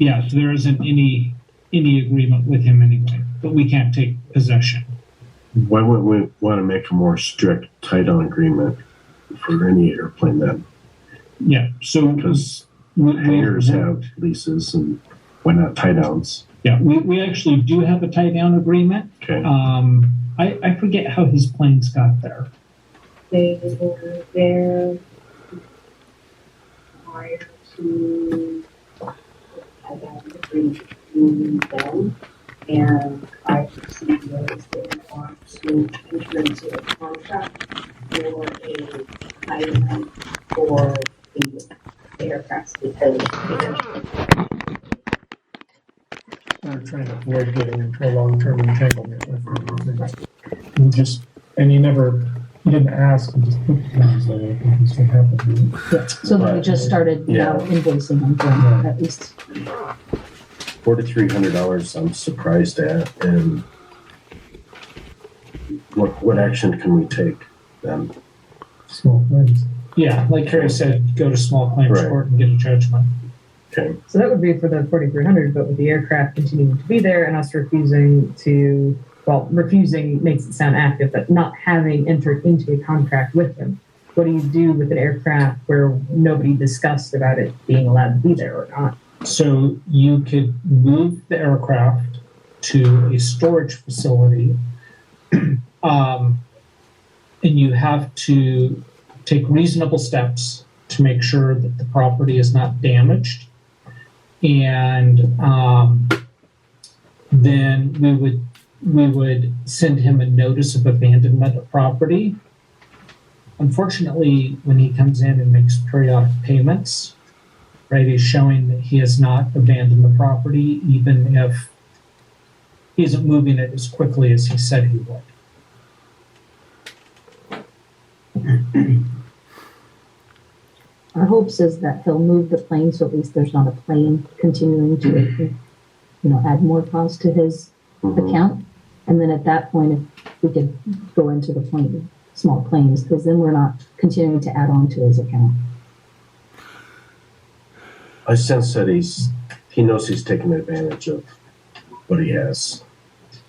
Yeah, so there isn't any agreement with him anyway, but we can't take possession. Why wouldn't we want to make a more strict tie-down agreement for any airplane then? Yeah, so because hangars have leases, and why not tie-downs? Yeah, we actually do have a tie-down agreement. Okay. I forget how his planes got there. They were there prior to tie-down agreement between them, and I received notice they want to enter into a contract for a tie-down for the aircraft because We're trying to avoid getting into a long-term entanglement with them. And he didn't ask, he just put things like, I think this would happen. Yeah. So then we just started now invoicing them for at least. $4,300 I'm surprised at, and what action can we take then? Small claims. Yeah, like Harry said, go to small claims court and get a judgment. Okay. So that would be for the 4,300, but with the aircraft continuing to be there and us refusing makes it sound active, but not having entered into a contract with them. What do you do with an aircraft where nobody discussed about it being allowed to be there or not? So you could move the aircraft to a storage facility, and you have to take reasonable steps to make sure that the property is not damaged. And then we would send him a notice of abandonment of property. Unfortunately, when he comes in and makes periodic payments, right, he's showing that he has not abandoned the property, even if he isn't moving it as quickly as he said he would. Our hopes is that he'll move the plane so at least there's not a plane continuing to, add more cost to his account. And then at that point, if we could go into the plane, small planes, because then we're not continuing to add on to his account. I sense that he knows he's taking advantage of what he has.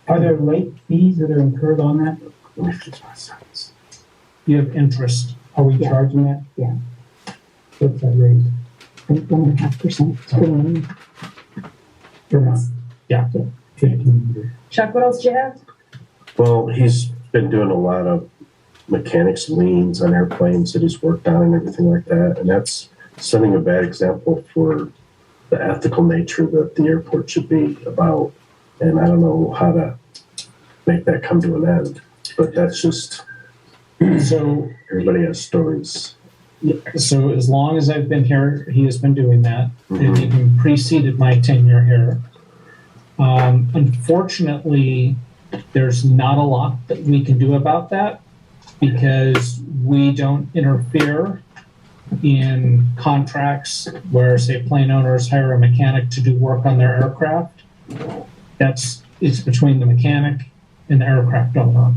Are there late fees that are incurred on that? Let me fix my sentence. You have interest. Are we charging that? Yeah. What's that rate? 1.5% Per month? Yeah. 1,500. Chuck, what else do you have? Well, he's been doing a lot of mechanics liens on airplanes that he's worked on and everything like that, and that's setting a bad example for the ethical nature that the airport should be about. And I don't know how to make that come to an end, but that's just So everybody has stories. So as long as I've been here, he has been doing that. It even preceded my tenure here. Unfortunately, there's not a lot that we can do about that because we don't interfere in contracts where, say, plane owners hire a mechanic to do work on their aircraft. It's between the mechanic and the aircraft owner.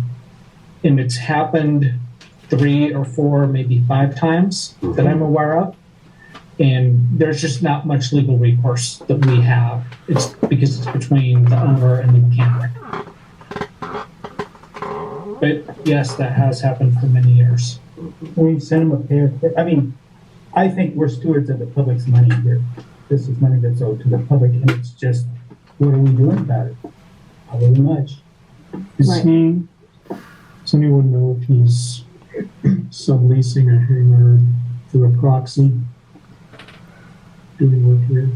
And it's happened 3 or 4, maybe 5 times that I'm aware of. And there's just not much legal recourse that we have. It's because it's between the owner and the mechanic. But yes, that has happened for many years. We send them a pair. I mean, I think we're stewards of the public's money here. This is money that's owed to the public, and it's just, what are we doing about it? Not really much. Does anyone know if he's subleasing a hangar through a proxy doing work here?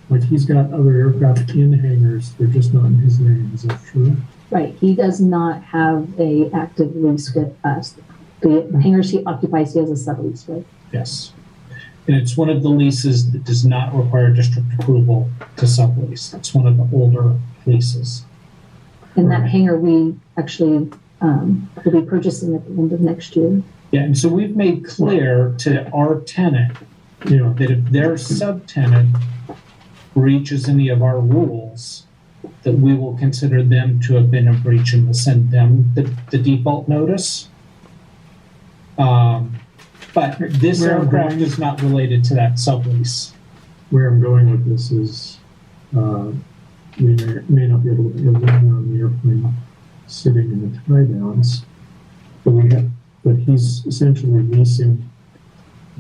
Like he's got other aircraft in hangars, they're just not in his name, is that true? Right, he does not have a active lease with us. The hangars he occupies, he has a sublease with. Yes. And it's one of the leases that does not require district approval to sublease. It's one of the older leases. And that hangar we actually will be purchasing at the end of next year. Yeah, and so we've made clear to our tenant, that if their subtenant breaches any of our rules, that we will consider them to have been a breach and will send them the default notice. But this aircraft is not related to that sublease. where I'm going with this is, we may not be able to get on the airplane sitting in the tie downs, but he's essentially leasing.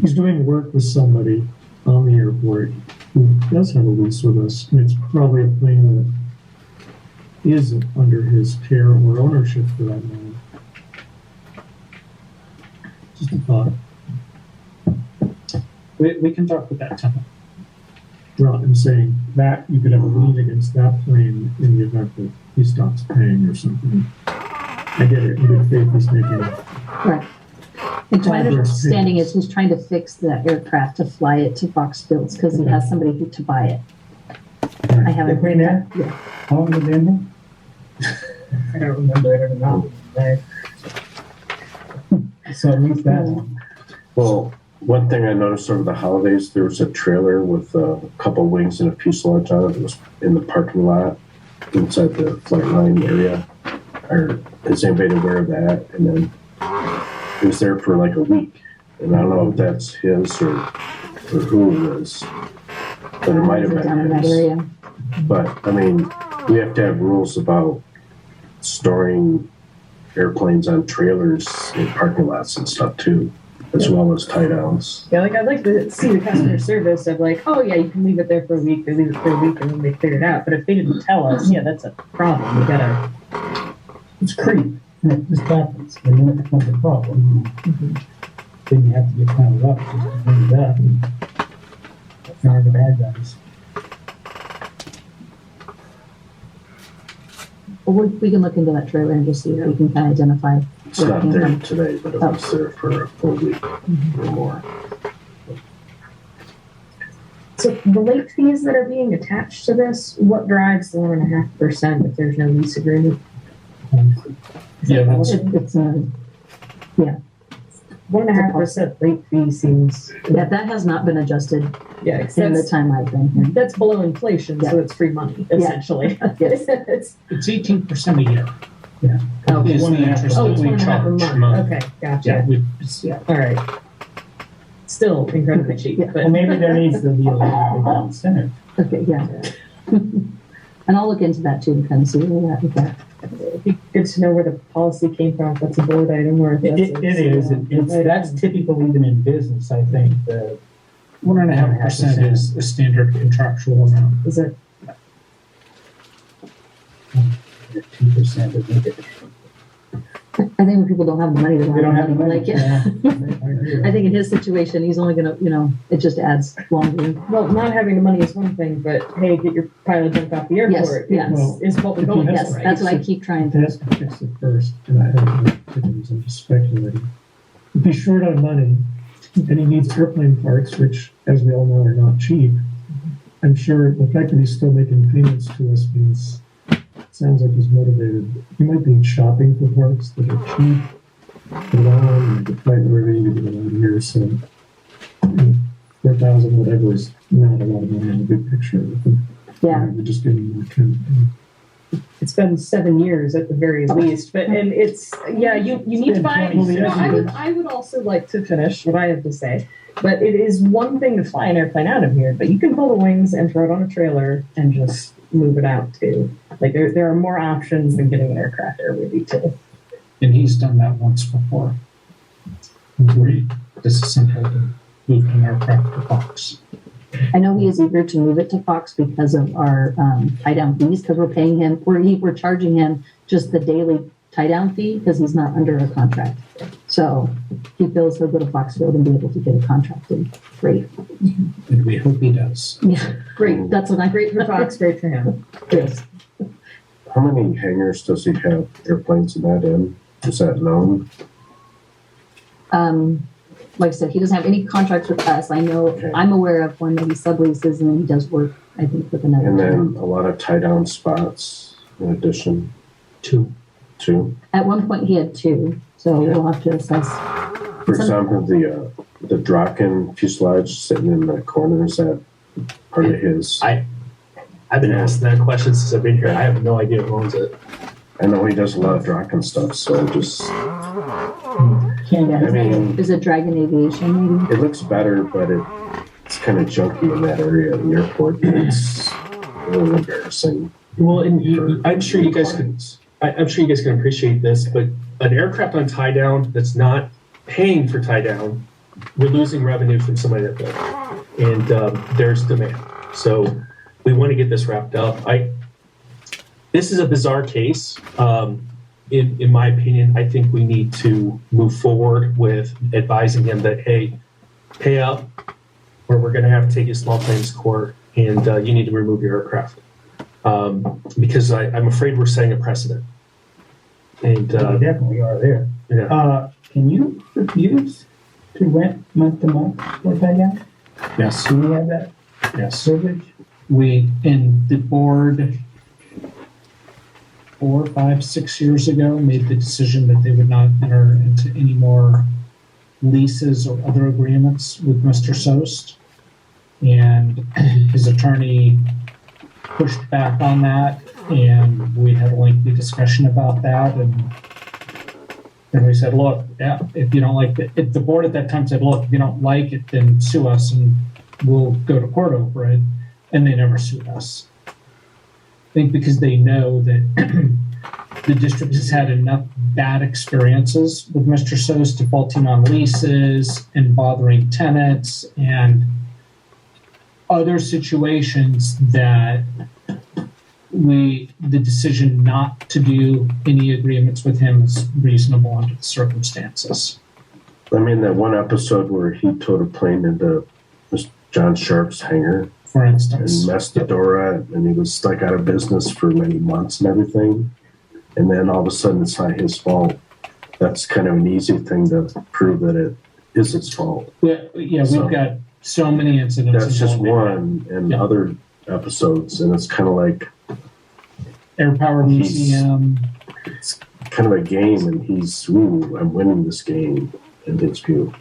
He's doing work with somebody on the airport who does have a lease with us, and it's probably a plane that isn't under his care or ownership for that matter. Just a thought. We can talk with that tenant. Well, I'm saying that you could have a lien against that plane in the event that he stops paying or something. I get it, in good faith he's making. Right. And my understanding is he's trying to fix the aircraft to fly it to Fox Fields because he has somebody to buy it. I haven't Right now? Yeah. How long has it been I don't remember it or not. there? So at least that one. Well, one thing I noticed over the holidays, there was a trailer with a couple wings and a fuselage on it. It was in the parking lot inside the flight line area. Or is anybody aware of that? And then it was there for like a week. And I don't know if that's his or who it is. But it might have Is it down in been that his. area? But I mean, we have to have rules about storing airplanes on trailers in parking lots and stuff too, as well as tie downs. Yeah, like I'd like to see the customer service of like, oh yeah, you can leave it there for a week, they leave it for a week and then they figure it out. But if they didn't tell us, yeah, that's a problem. We gotta. It's creep, and it just happens, and then it becomes a problem. Then you have to get kind of up just to bring it up. They're the bad guys. Well, we can look into that trailer and just see if we can kind of identify. It's where it not came there from. today, but it was there for a full week or more. So the late fees that are being attached to this, what drives the 1.5% if there's no lease agreement? Yeah, that's, It's a, 1.5% late fee seems yeah, that has not been adjusted yeah, in the time I've been here. that's below inflation, so it's free money essentially. Yes. It's, it's 18% a year. Oh, Is the 1.5%. interest oh, that it's we 1.5 a charge. month. Okay, gotcha. Yeah, All right. Still incredibly cheap, Yeah. but Well, maybe there needs to be a little bit of incentive. Okay, yeah. And I'll look into that too to kind of see where we're at with that. it'd be good to know where the policy came from. If that's a board item or if that's It is, that's typical even in business, I think, the 1.5% is a standard contractual amount. Is it 2% would make it. I think when people don't have the money, they They don't have the money. Like, yeah. I agree. I think in his situation, he's only gonna, it just adds longer. well, not having the money is one thing, but hey, get your pile of junk off the airport yes. is what we're If going he for, has- Yes, right? that's what I keep trying It to. has to fix it first, and I haven't looked at things, I'm just speculating. If he's short on money, and he needs airplane parts, which, as we all know, are not cheap, I'm sure the fact that he's still making payments to us means, sounds like he's motivated. He might be shopping for parts that are cheap, put it on, and the flight wherever you get it out here, so 4,000, whatever, is not a lot of money in the big picture. Yeah. We're just getting more kind of, It's been 7 years at the very least, but and it's you need to buy. been 20 I would also like to finish what I have to say, but it is one thing to fly an airplane out of here, but you can pull the wings and throw it on a trailer and just move it out too. Like there are more options than getting an aircraft airworthy too. And he's done that once before. We disassembled and moved an aircraft to Fox. I know he is eager to move it to Fox because of our tie down fees, because we're paying him, we're charging him just the daily tie down fee because he's not under a contract. So he feels he'll go to Foxfield and be able to get a contracted rate. And we hope he does. Yeah, great. That's what I Great for Fox, great for him. Yes. How many hangars does he have airplanes in that in? Is that known? Like I said, he doesn't have any contracts with us. I know Okay. I'm aware of one that he subleases and then he does work, I think, with another. And then tenant. a lot of tie down spots in addition Two. to, At one point he had two, so we'll have to assess. for example, the Draken fuselage sitting in the corner, is that part of his? I've been asking that question since I've been here. I have no idea who owns it. I know he does a lot of Draken stuff, so just, Can't I mean, Is it Dragon Aviation maybe? it looks better, but it's kind of junky in that area of the airport. It's a little embarrassing. Well, and I'm sure you guys can. I'm sure you guys can appreciate this, but an aircraft on tie down that's not paying for tie down, we're losing revenue from somebody that will, and there's demand. So we want to get this wrapped up. This is a bizarre case. In my opinion, I think we need to move forward with advising him that, hey, pay up, or we're going to have to take you to small claims court, and you need to remove your aircraft. Because I'm afraid we're setting a precedent. And We definitely are there. yeah. Can you refuse to rent month to month or tie down? Yes, Do we have that yes. privilege? And the board 4, 5, 6 years ago made the decision that they would not enter into any more leases or other agreements with Mr. Sost. And his attorney pushed back on that, and we had a lengthy discussion about that. And we said, look, yeah, if you don't like it, if the board at that time said, look, if you don't like it, then sue us and we'll go to court over it. And they never sued us. I think because they know that the district has had enough bad experiences with Mr. Sost defaulting on leases and bothering tenants and other situations that the decision not to do any agreements with him is reasonable under the circumstances. I mean, that one episode where he towed a plane into John Sharp's hangar For and instance, messed the door up, and he was stuck out of business for many months and everything. And then all of a sudden, it's not his fault. That's kind of an easy thing to prove that it is his fault. we've So- got so many incidents. That's just involving one, and Yeah. other episodes, and it's kind of like Air Power He's- Museum. it's kind of a game, and he's, ooh, I'm winning this game in his view.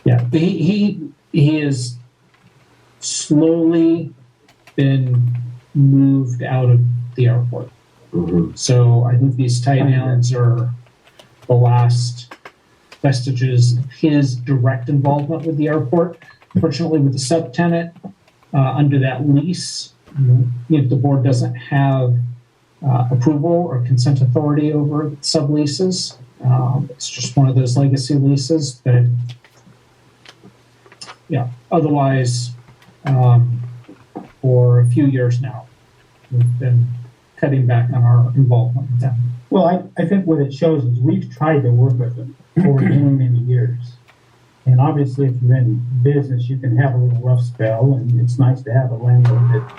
Yeah, but he has slowly been moved out of the airport. Mhm. So I think these tie downs are the last vestiges of his direct involvement with the airport. Fortunately, with the subtenant under that lease, if the board doesn't have approval or consent authority over subleases, it's just one of those legacy leases. But yeah, otherwise, for a few years now, we've been cutting back on our involvement with them. Well, I think what it shows is we've tried to work with them for many, many years. And obviously, if you're in business, you can have a little rough spell, and it's nice to have a landlord that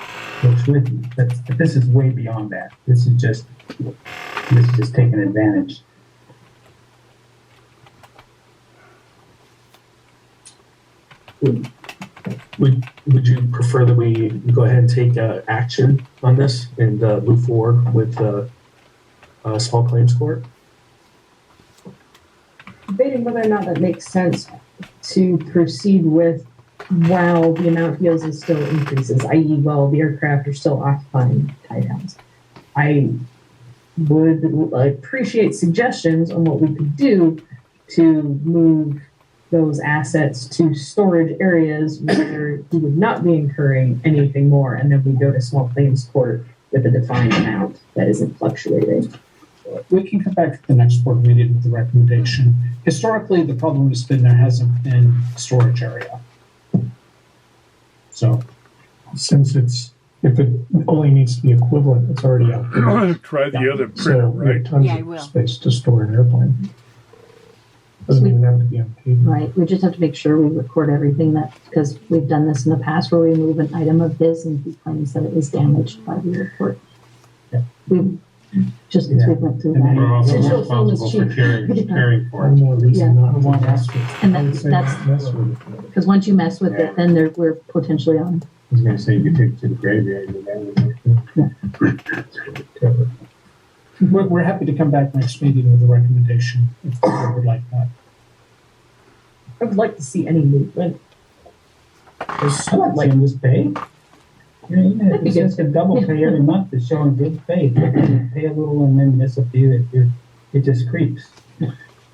works with you. But this is way beyond that. This is just taking advantage. Would you prefer that we go ahead and take action on this and move forward with small claims court? Debating whether or not that makes sense to proceed with while the amount he owes is still increases, i.e. while the aircraft are still occupying tie downs. I would appreciate suggestions on what we could do to move those assets to storage areas where he would not be incurring anything more, and then we go to small claims court with a defined amount that isn't fluctuating. We can come back to the next board meeting with the recommendation. Historically, the problem has been there hasn't been storage area. So, Since if it only needs to be equivalent, it's already out there. Try the other printer, So we right? have tons Yeah, I of will. space to store an airplane. Doesn't even have to be on paper. Right, we just have to make sure we record everything because we've done this in the past where we move an item of his and he claims that it was damaged by the airport. We just as we went through And that. we're also Digital film is responsible for cheap. caring for One it. more reason Yeah. not to mess with it. And I would say that's- not mess with it. Because once you mess with it, then we're potentially on. I was gonna say, you could take it to the graveyard and then. we're happy to come back next meeting with a recommendation if the board would like that. I would like to see any movement. I'd like to see him just pay. Even if it's just a double pay every month to show him good faith. Pay a little and then miss a few, it just creeps.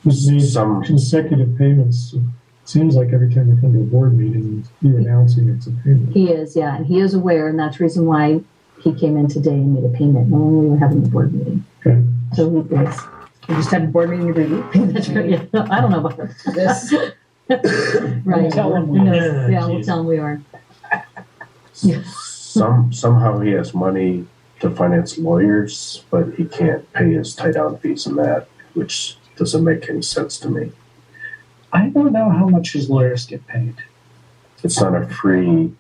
Just made Some- consecutive payments of Seems like every time we come to a board meeting, you're announcing it's a payment. He is, yeah, and he is aware, and that's the reason why he came in today and made a payment, knowing we were having a board meeting. Okay. So he is. We just had a board meeting every week. That's right, yeah. I don't know about This. Right. Tell him we No, are. yeah, we'll tell him we are. Yeah. Somehow he has money to finance lawyers, but he can't pay his tie down fees and that, which doesn't make any sense to me. I don't know how much his lawyers get paid. It's not a free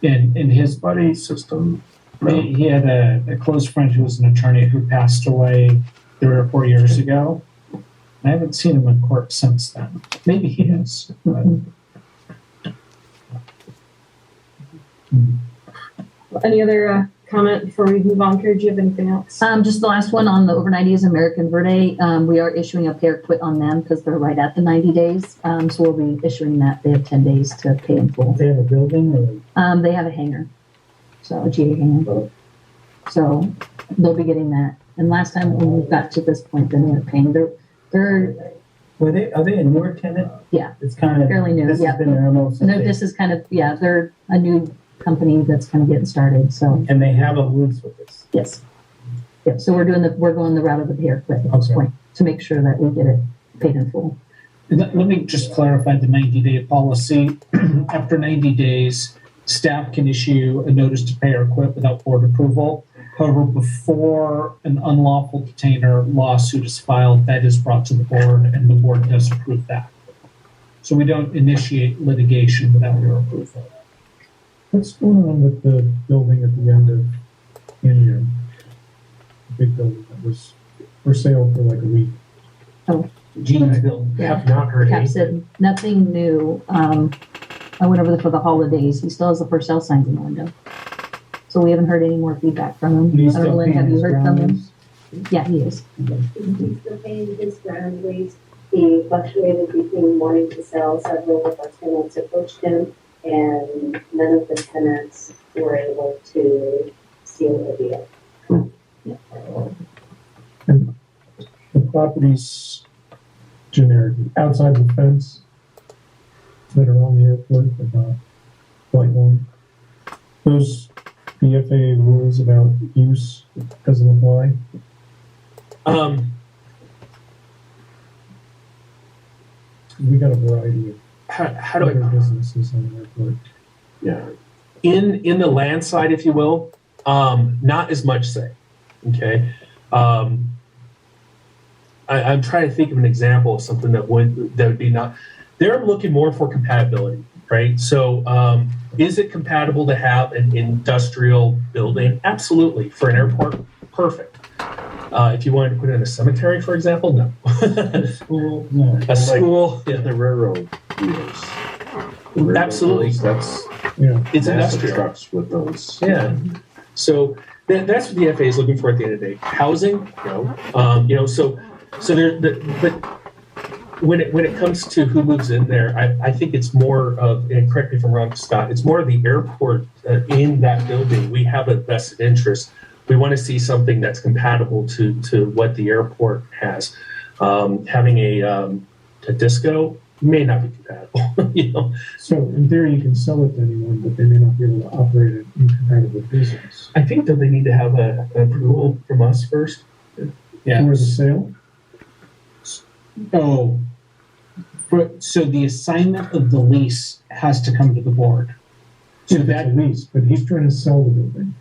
In his, buddy system. No. he had a close friend who was an attorney who passed away 3 or 4 years ago. I haven't seen him in court since then. Maybe he is. But Any other comment before we move on? Carrie, do you have anything else? Just the last one on the over 90s American Verde. We are issuing a pay or quit on them because they're right at the 90 days. So we'll be issuing that. They have 10 days to pay in full. They have a building or? They have a hangar, so a GA hangar. So they'll be getting that. And last time when we got to this point, then they were paying. They're Are they a newer tenant? Yeah. It's kind of. Fairly new, This yeah. has been there almost. no, this is kind of they're a new company that's kind of getting started. So And they have a lease with us. yes, yeah. So we're going the route of the pay or quit at this Okay. point to make sure that we get it paid in full. let me just clarify the 90-day policy. After 90 days, staff can issue a notice to pay or quit without board approval. However, before an unlawful detainer lawsuit is filed, that is brought to the board, and the board does approve that. So we don't initiate litigation without your approval. What's going on with the building at the end of Inyo? The big building that was for sale for like a week. Gene's building. Yeah. Have not heard Cap anything. said nothing new. I went over there for the holidays. He still has the for sale signs in the window. So we haven't heard any more feedback from him. He's I don't know, still Lynn, have paying you his heard from him? grounds. Yeah, he is. He's still paying his ground lease. He fluctuated between wanting to sell. Several of our tenants approached him, and none of the tenants were able to seal a deal. And the properties generic, outside the fence that are on the airport, but not quite long. Those BFA rules about use doesn't apply. We got a variety of How do other I businesses on the airport. Yeah. in the land side, if you will, not as much say. Okay. I'm trying to think of an example of something that would be not. They're looking more for compatibility, right? So, is it compatible to have an industrial building? Absolutely. For an airport, perfect. If you wanted to put it in a cemetery, for example, no. School, no. A school, Yeah, yeah, the railroad wheels. The railroad Absolutely. wheels, That's Yeah. it's massive industrial. trucks with those. Yeah. So that's what the FAA is looking for at the end of the day. Housing, no. So but when it comes to who moves in there, I think it's more of, and correct me if I'm wrong, Scott, it's more of the airport in that building. We have a vested interest. We want to see something that's compatible to what the airport has. Having a disco may not be compatible, So in theory, you can sell it to anyone, but they may not be able to operate an incompatible business. I think that they need to have an approval from us first. Yeah. For the sale? Oh, so the assignment of the lease has to come to the board. So If it's a that, lease, but he's trying to sell the building.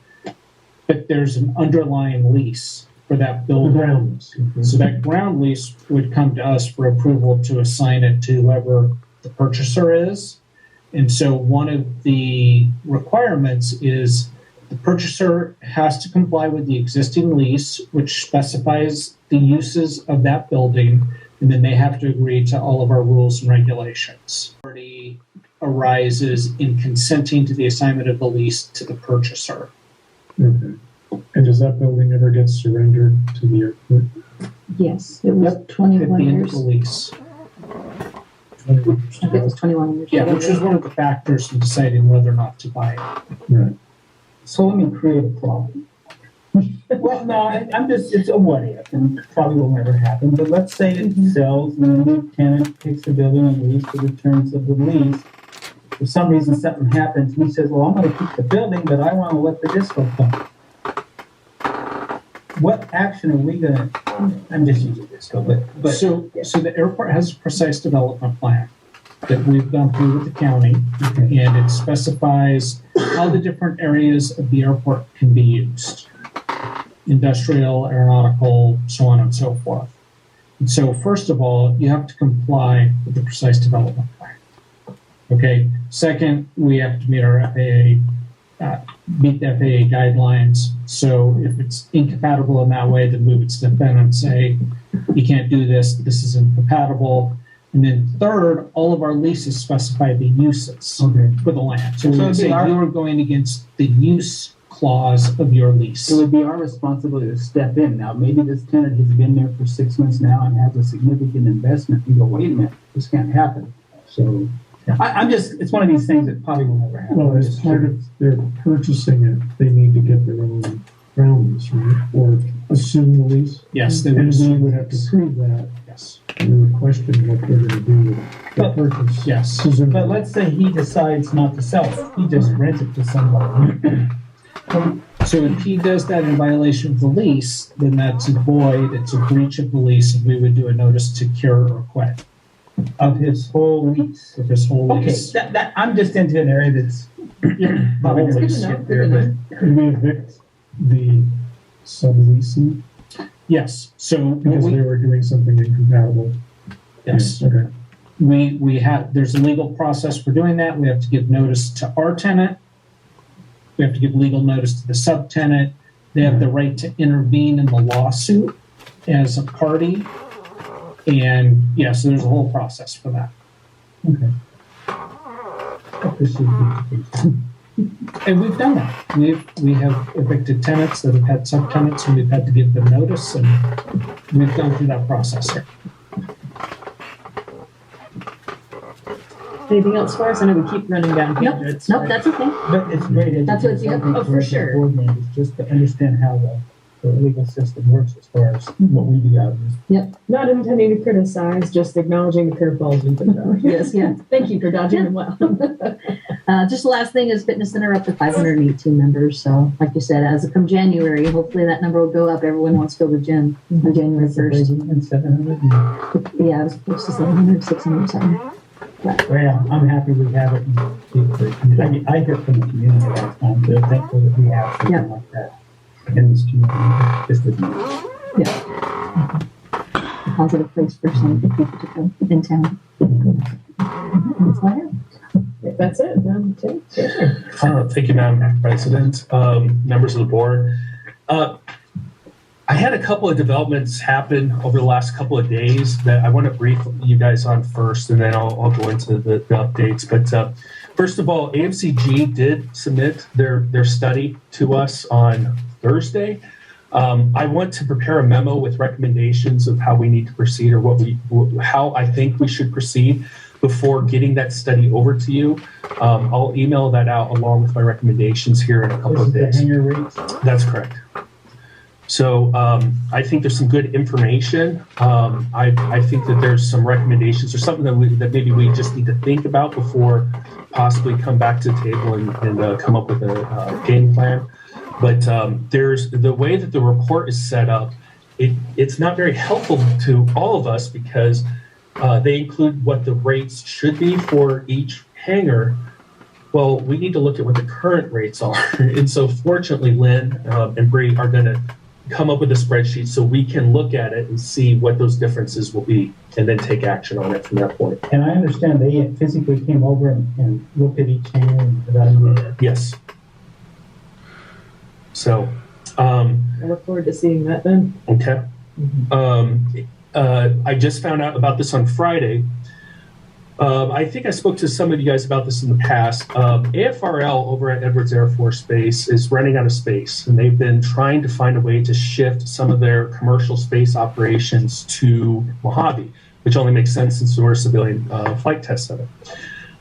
but there's an underlying lease for that The building. ground lease. So that ground lease would come to us for approval to assign it to whoever the purchaser is. And so one of the requirements is the purchaser has to comply with the existing lease, which specifies the uses of that building, and then they have to agree to all of our rules and regulations. Authority arises in consenting to the assignment of the lease to the purchaser. Okay. And does that building ever get surrendered to the airport? Yes, it was Yep, At 21 the end of years. the lease. I think it was 21 years. Yeah, which is one of the factors in deciding whether or not to buy it. Right. So let me create a problem. Well, no, I'm just, it's a what if, and probably will never happen, but let's say it sells and the new tenant takes the building and leaves for the terms of the lease. For some reason, something happens, and he says, well, I'm gonna keep the building, but I wanna let the disco come. What action are we gonna, I'm just using disco, but. So the airport has a precise development plan that we've gone through with the county, and it specifies how the different areas of the airport can be used. Industrial, aeronautical, so on and so forth. And so first of all, you have to comply with the precise development plan. Okay. Second, we have to meet our meet the FAA guidelines. So if it's incompatible in that way, then we would step in and say, you can't do this, this is incompatible. And then third, all of our leases specify the uses for the land. So we would say you are going against the use clause of your lease. It would be our responsibility to step in. Now, maybe this tenant has been there for 6 months now and has a significant investment. We go, wait a minute, this can't happen. So I'm just, it's one of these things that probably will never happen. Well, as part of their purchasing it, they need to get their own ground lease, right? Or assume the lease. Yes, they And would we assume would have to prove that. yes. And we would question what they're gonna do with the purchase. Yes. But let's say he decides not to sell it. He just rents it to somebody. So if he does that in violation of the lease, then that's a void, it's a breach of the lease, and we would do a notice to cure or quit Of his whole lease. of his whole Okay, lease. that I'm just into an area that's probably That's gonna good to know, skip good there, to but Could we evict the subleasing Yes, so because they were doing something incompatible? yes, Okay. we have, there's a legal process for doing that. We have to give notice to our tenant. We have to give legal notice to the subtenant. They have the right to intervene in the lawsuit as a party. And yeah, so there's a whole process for that. okay. Appreciate the education. And we've done that. We have evicted tenants that have had subtenants, and we've had to give them notice, and we've gone through that process here. Anything else for us? I know we keep running down Nope, tangents. nope, but- that's okay. But it's great. That's what- education, oh, for sure. Board members, just to understand how the legal system works as far as what we do out here. Not intending to criticize, just acknowledging the curveballs we've been throwing. Yes, yeah. Thank you for dodging them well. Just the last thing is fitness center up to 518 members. So like you said, as of come January, hopefully that number will go up. Everyone wants to go to the gym on January 1st. And 700. Yeah, I was close to 700, 600, something. Well, I'm happy we have it. And I hear from the community all the time. They're thankful that we have something Yeah. like that in this community. Just as much. A positive place for some people to come in town. That's all I have. If that's it, then Tim, sure. Thank you, Madam President, members of the board. I had a couple of developments happen over the last couple of days that I want to brief you guys on first, and then I'll go into the updates. But first of all, AMCG did submit their study to us on Thursday. I want to prepare a memo with recommendations of how we need to proceed, or how I think we should proceed before getting that study over to you. I'll email that out along with my recommendations here in a couple of days. The hanger rates. That's correct. So I think there's some good information. I think that there's some recommendations or something that maybe we just need to think about before possibly come back to the table and come up with a game plan. But there's the way that the report is set up. It's not very helpful to all of us because they include what the rates should be for each hangar. Well, we need to look at what the current rates are. And so fortunately, Lynn and Bree are going to come up with a spreadsheet so we can look at it and see what those differences will be and then take action on it from that point. And I understand they physically came over and looked at each hangar and evaluated it. Yes. So, I look forward to seeing that then. okay. I just found out about this on Friday. I think I spoke to some of you guys about this in the past. AFRL over at Edwards Air Force Base is running out of space, and they've been trying to find a way to shift some of their commercial space operations to Mojave, which only makes sense since we're a civilian flight test center.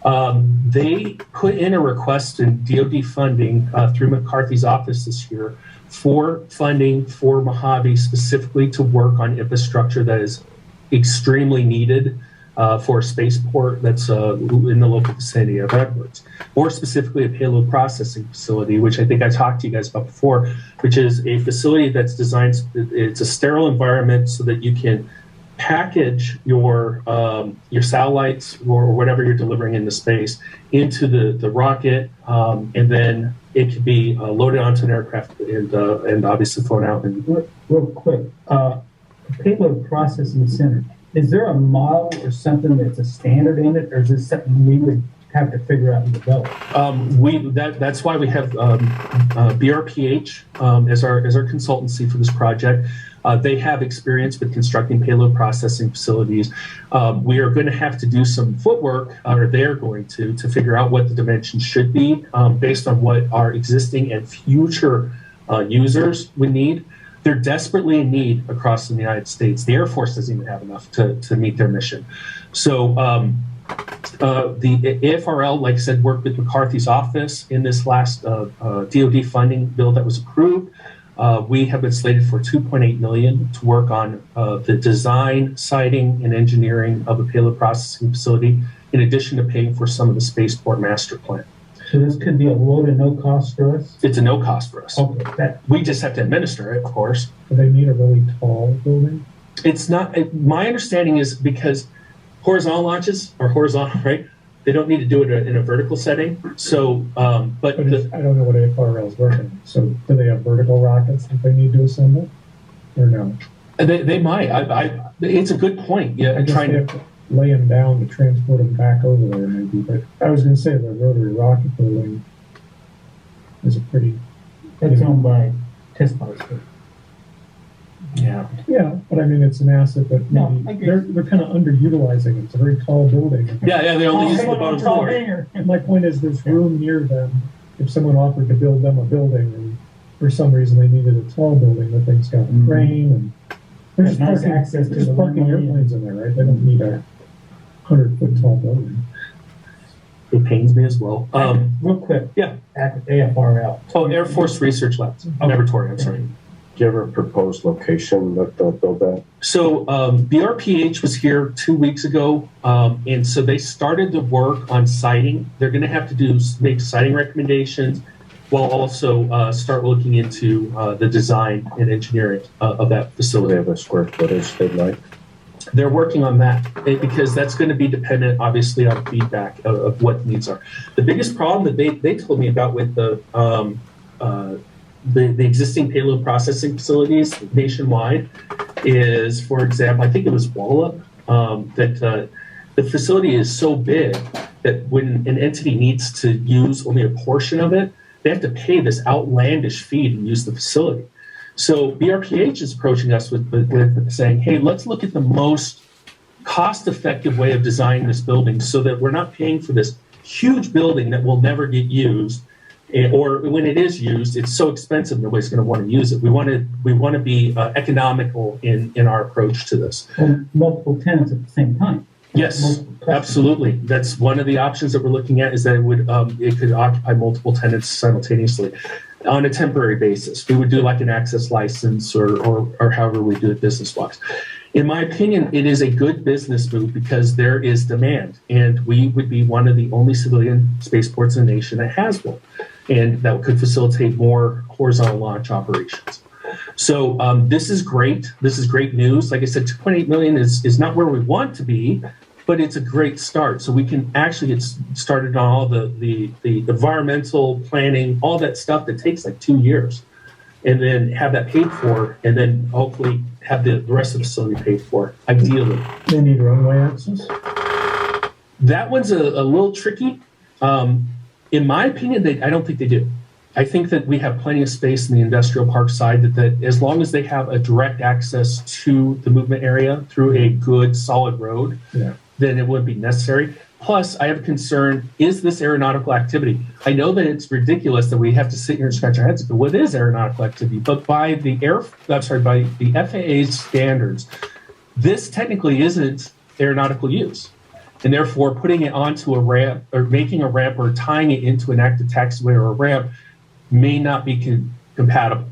They put in a request in DoD funding through McCarthy's office this year for funding for Mojave specifically to work on infrastructure that is extremely needed for a spaceport that's in the local vicinity of Edwards. More specifically, a payload processing facility, which I think I talked to you guys about before, which is a facility that's designed, it's a sterile environment so that you can package your satellites or whatever you're delivering into space into the rocket, and then it could be loaded onto an aircraft and obviously flown out. Real quick, payload processing center. Is there a model or something that's a standard in it, or is this something we would have to figure out and develop? That's why we have BRPH as our consultancy for this project. They have experience with constructing payload processing facilities. We are going to have to do some footwork, or they're going to figure out what the dimensions should be based on what our existing and future users would need. They're desperately in need across the United States. The Air Force doesn't even have enough to meet their mission. So the AFRL, like I said, worked with McCarthy's office in this last DoD funding bill that was approved. We have been slated for $2.8 million to work on the design, siting, and engineering of a payload processing facility, in addition to paying for some of the spaceport master plan. So this could be a low to no cost for us? It's a no cost for us. Okay. We just have to administer it, of course. Do they need a really tall building? It's not, my understanding is because horizontal launches are horizontal, right? They don't need to do it in a vertical setting. So, but I don't know what AFRL is working on. So do they have vertical rockets that they need to assemble? Or no? They might. It's a good point. Yeah, I guess they have to lay them down to transport them back over there maybe. But I was going to say the rotary rocket building is a pretty... That's owned by Tesla. Yeah. Yeah, but I mean, it's an asset that No, I agree. they're kind of underutilizing it. It's a very tall building. Yeah, they only use the bottom floor. And my point is, there's room near them. If someone offered to build them a building, and for some reason they needed a tall building, the thing's got a crane, and there's Nice access to the parking runway. airplanes in there, right? They don't need a 100-foot tall building. It pains me as well. Real quick. Yeah. At AFRL. Oh, Air Force Research Labs, Laboratory, I'm sorry. Do you have a proposed location that they'll build that? So BRPH was here 2 weeks ago, and so they started the work on siting. They're going to have to make siting recommendations while also start looking into the design and engineering of that Do they facility. have a square footage they'd like? They're working on that because that's going to be dependent, obviously, on feedback of what needs are. The biggest problem that they told me about with the existing payload processing facilities nationwide is, for example, I think it was Walla, that the facility is so big that when an entity needs to use only a portion of it, they have to pay this outlandish fee to use the facility. So BRPH is approaching us with saying, hey, let's look at the most cost-effective way of designing this building so that we're not paying for this huge building that will never get used, or when it is used, it's so expensive nobody's going to want to use it. We want to be economical in our approach to this. Well, multiple tenants at the same time. Yes, Multiple customers. absolutely. That's one of the options that we're looking at, is that it could occupy multiple tenants simultaneously on a temporary basis. We would do like an access license or however we do it business-wise. In my opinion, it is a good business move because there is demand, and we would be one of the only civilian spaceports in the nation that has one, and that could facilitate more horizontal launch operations. So this is great. This is great news. Like I said, 2.8 million is not where we want to be, but it's a great start. So we can actually get started on all the environmental planning, all that stuff that takes like 2 years, and then have that paid for, and then hopefully have the rest of the facility paid for, ideally. They need runway access. That one's a little tricky. In my opinion, I don't think they do. I think that we have plenty of space in the industrial park side that as long as they have a direct access to the movement area through a good, solid road, then it wouldn't be necessary. Plus, I have a concern, is this aeronautical activity? I know that it's ridiculous that we have to sit here and scratch our heads and go, what is aeronautical activity? But by the FAA standards, this technically isn't aeronautical use. and therefore putting it onto a ramp or making a ramp or tying it into an active taxiway or a ramp may not be compatible.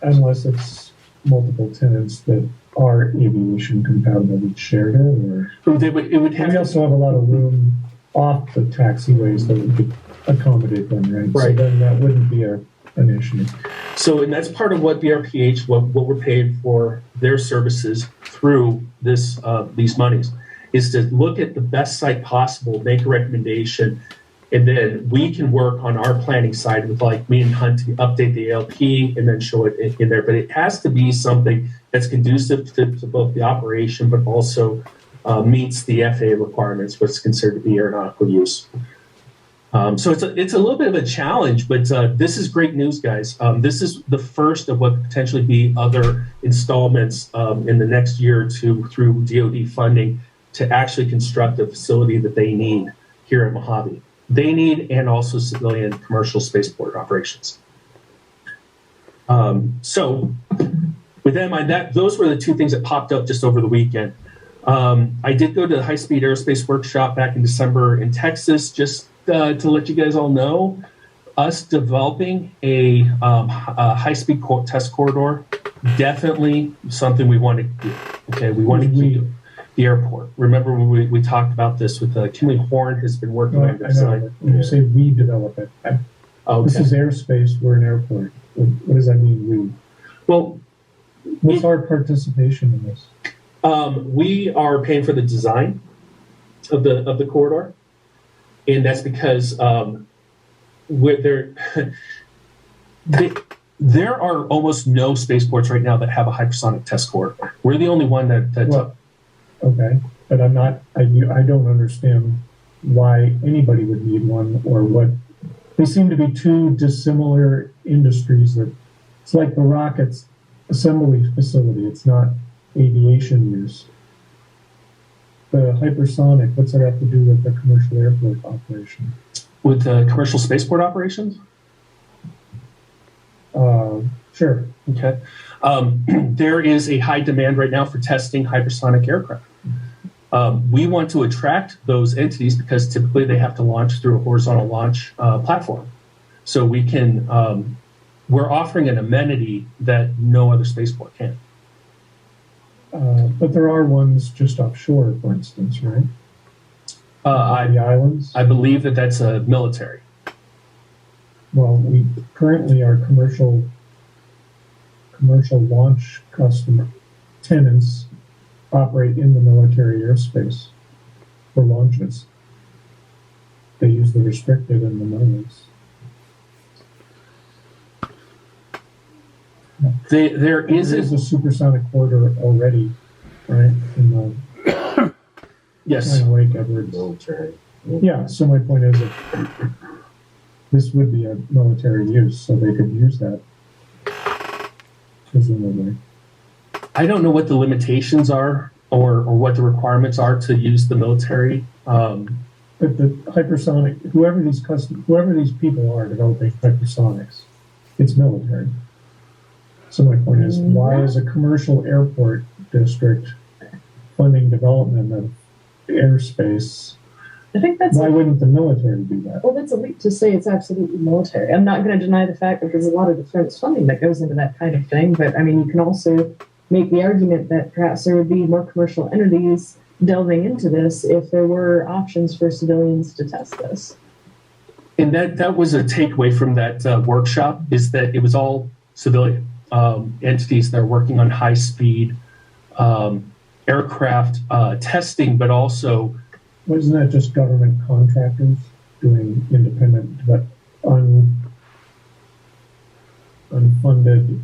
Unless it's multiple tenants that are aviation compatible that shared it, or It would have we also have a lot of room off the taxiways that we could accommodate them, right? So Right. then that wouldn't be an issue. So, and that's part of what BRPH, what we're paid for their services through this, these monies, is to look at the best site possible, make a recommendation, and then we can work on our planning side with like me and Hunt to update the ALP and then show it in there. But it has to be something that's conducive to both the operation, but also meets the FAA requirements, what's considered to be aeronautical use. So it's a little bit of a challenge, but this is great news, guys. This is the first of what could potentially be other installments in the next year or two through DoD funding to actually construct a facility that they need here in Mojave. They need, and also civilian commercial spaceport operations. So with that in mind, those were the two things that popped up just over the weekend. I did go to the high-speed aerospace workshop back in December in Texas, just to let you guys all know, us developing a high-speed test corridor, definitely something we want to do. Okay, we want to keep the airport. Remember when we talked about this with Kimley Horn has been working on I design. know. When you say we develop it, this is airspace, we're an airport. What does that mean, we? Well, What's our participation in this? we are paying for the design of the corridor, and that's because there are almost no spaceports right now that have a hypersonic test corridor. We're the only one that Well, okay, but I don't understand why anybody would need one or what. They seem to be two dissimilar industries that it's like the rockets assembly facility. It's not aviation use. The hypersonic, what's that have to do with the commercial airport operation? with commercial spaceport operations. Sure. Okay. There is a high demand right now for testing hypersonic aircraft. We want to attract those entities because typically they have to launch through a horizontal launch platform. So we can, we're offering an amenity that no other spaceport can. But there are ones just offshore, for instance, right? The islands. I believe that that's a military. Well, we currently our commercial launch customer tenants operate in the military airspace for launches. They use the restricted and the noise. There is a supersonic corridor already, right? In the yes. Wake Edwards. Military. Yeah. So my point is that this would be a military use, so they could use that. Presumably. I don't know what the limitations are or what the requirements are to use the military. But the hypersonic, whoever these people are developing hypersonics, it's military. So my point is, why is a commercial airport district funding development of airspace? I think that's why wouldn't the military do that? Well, that's a leap to say it's absolutely military. I'm not going to deny the fact that there's a lot of defense funding that goes into that kind of thing. But I mean, you can also make the argument that perhaps there would be more commercial entities delving into this if there were options for civilians to test this. And that was a takeaway from that workshop, is that it was all civilian entities that are working on high-speed aircraft testing, but also... Wasn't that just government contractors doing independent but unfunded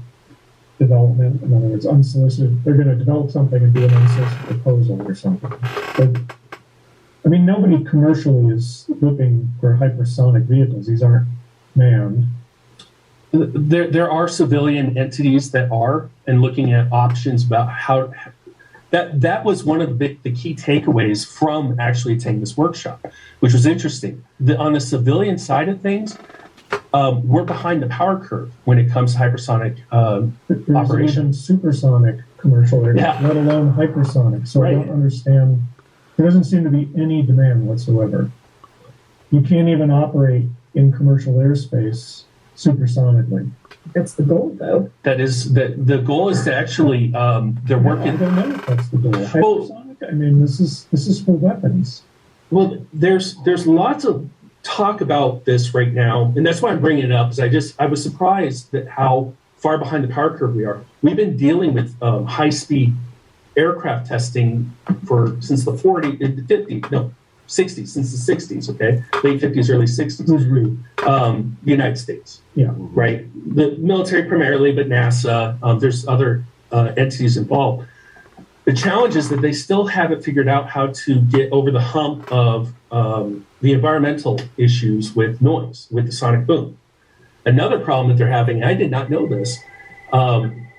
development? In other words, unsolicited. They're going to develop something and do an unsolicited proposal or something. But, I mean, nobody commercially is looking for hypersonic vehicles. These aren't manned. There are civilian entities that are, and looking at options about how... That was one of the key takeaways from actually attending this workshop, which was interesting. On the civilian side of things, we're behind the power curve when it comes to hypersonic operations. Supersonic commercial aircraft, let alone hypersonic. So right. I don't understand There doesn't seem to be any demand whatsoever. You can't even operate in commercial airspace supersonically. That's the goal, though. That is the goal is to actually they're I working. don't know if that's the goal. Hypersonic, I mean, this is for weapons. Well, there's lots of talk about this right now, and that's why I'm bringing it up. Is I was surprised at how far behind the power curve we are. We've been dealing with high speed aircraft testing since the 60s, since the 60s. Okay, late 50s, early 60s. Who's we? The United States. Yeah. Right. The military primarily, but NASA. There's other entities involved. The challenge is that they still haven't figured out how to get over the hump of the environmental issues with noise, with the sonic boom. Another problem that they're having, and I did not know this,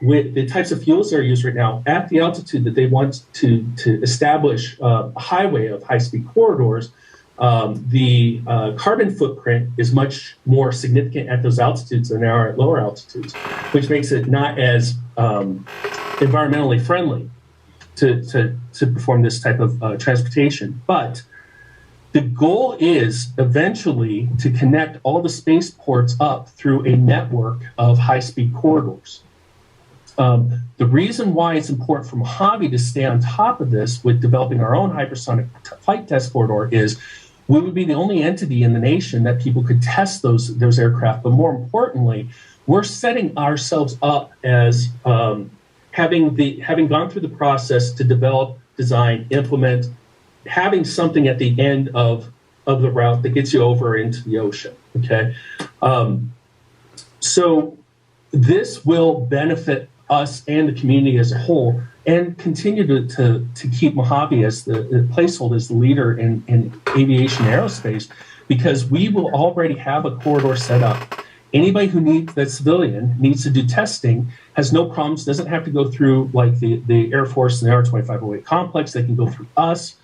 with the types of fuels that are used right now at the altitude that they want to establish a highway of high-speed corridors, the carbon footprint is much more significant at those altitudes than they are at lower altitudes, which makes it not as environmentally friendly to perform this type of transportation. But the goal is eventually to connect all the spaceports up through a network of high-speed corridors. The reason why it's important for Mojave to stay on top of this with developing our own hypersonic flight test corridor is we would be the only entity in the nation that people could test those aircraft. But more importantly, we're setting ourselves up as having gone through the process to develop, design, implement, having something at the end of the route that gets you over into the ocean. Okay, so this will benefit us and the community as a whole, and continue to keep Mojave as the placeholder, as the leader in aviation aerospace, because we will already have a corridor set up. Anybody who needs that civilian needs to do testing has no problems, doesn't have to go through like the Air Force and the R-2508 complex. They can go through us,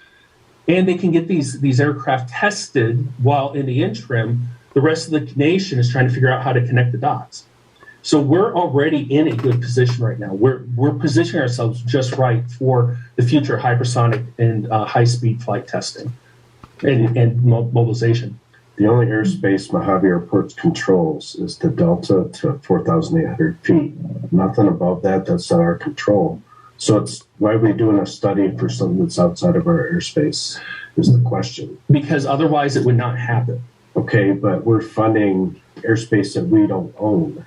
and they can get these aircraft tested while in the interim, the rest of the nation is trying to figure out how to connect the dots. So we're already in a good position right now. We're positioning ourselves just right for the future hypersonic and high-speed flight testing and mobilization. The only airspace Mojave Airport controls is the Delta to 4,800 feet. Nothing above that, that's not our control. So it's why are we doing a study for something that's outside of our airspace is the question. Because otherwise it would not happen. Okay, but we're funding airspace that we don't own.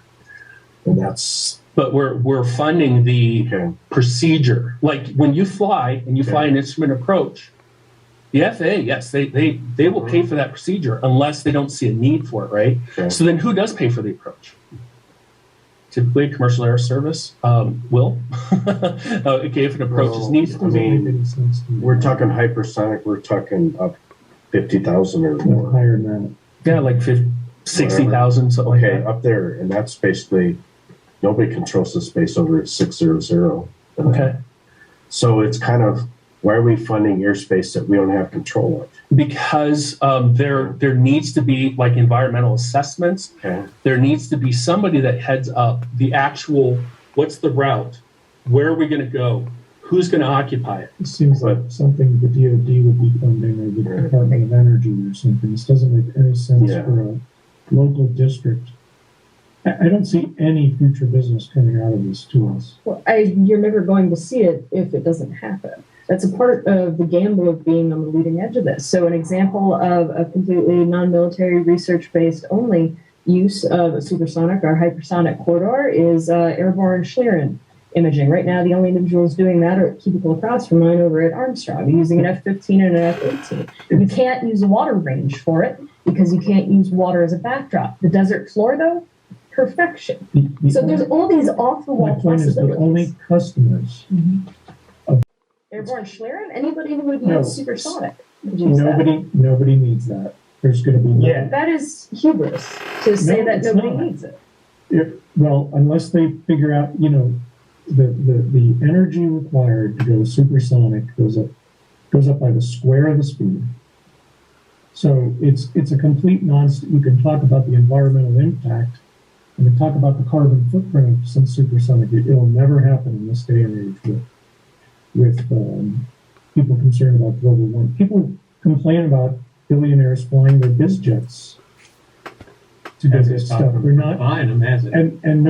And that's... But we're funding the procedure. Like when you fly and you fly an instrument approach, the FAA, yes, they will pay for that procedure unless they don't see a need for it, right? Okay. So then who does pay for the approach? Typically, commercial air service will. Okay, if an approach is needed. I mean, we're talking hypersonic, we're talking up 50,000 or more. Higher than that. Yeah, like 60,000, something like Okay, that. up there, and that's basically, nobody controls the space over 600. Okay. So it's kind of, why are we funding airspace that we don't have control of? Because there needs to be like environmental assessments. Okay. There needs to be somebody that heads up the actual, what's the route? Where are we going to go? Who's going to occupy it? It seems like something the DoD would be funding, or the Department of Energy or something. This doesn't make any sense for a local district. I don't see any future business coming out of this to us. Well, you're never going to see it if it doesn't happen. That's a part of the gamble of being on the leading edge of this. So an example of a completely non-military research-based only use of a supersonic or hypersonic corridor is airborne Schlieren imaging. Right now, the only individuals doing that are cubicle across from mine over at Armstrong, using an F-15 and an F-18. You can't use a water range for it because you can't use water as a backdrop. The desert floor, though, perfection. So there's all these off-the-wall My point is possibilities. the only customers. Airborne Schlieren? Anybody who would use supersonic would use Nobody needs that. There's going to be no. That is hubris to say that it's nobody not. needs it. Well, unless they figure out, the energy required to go supersonic goes up by the square of the speed. So it's a complete you can talk about the environmental impact, and we talk about the carbon footprint of some supersonic. It'll never happen in this day and age with people concerned about global warming. People complain about billionaires flying their biz jets to do this stuff. We're not buying them as it. and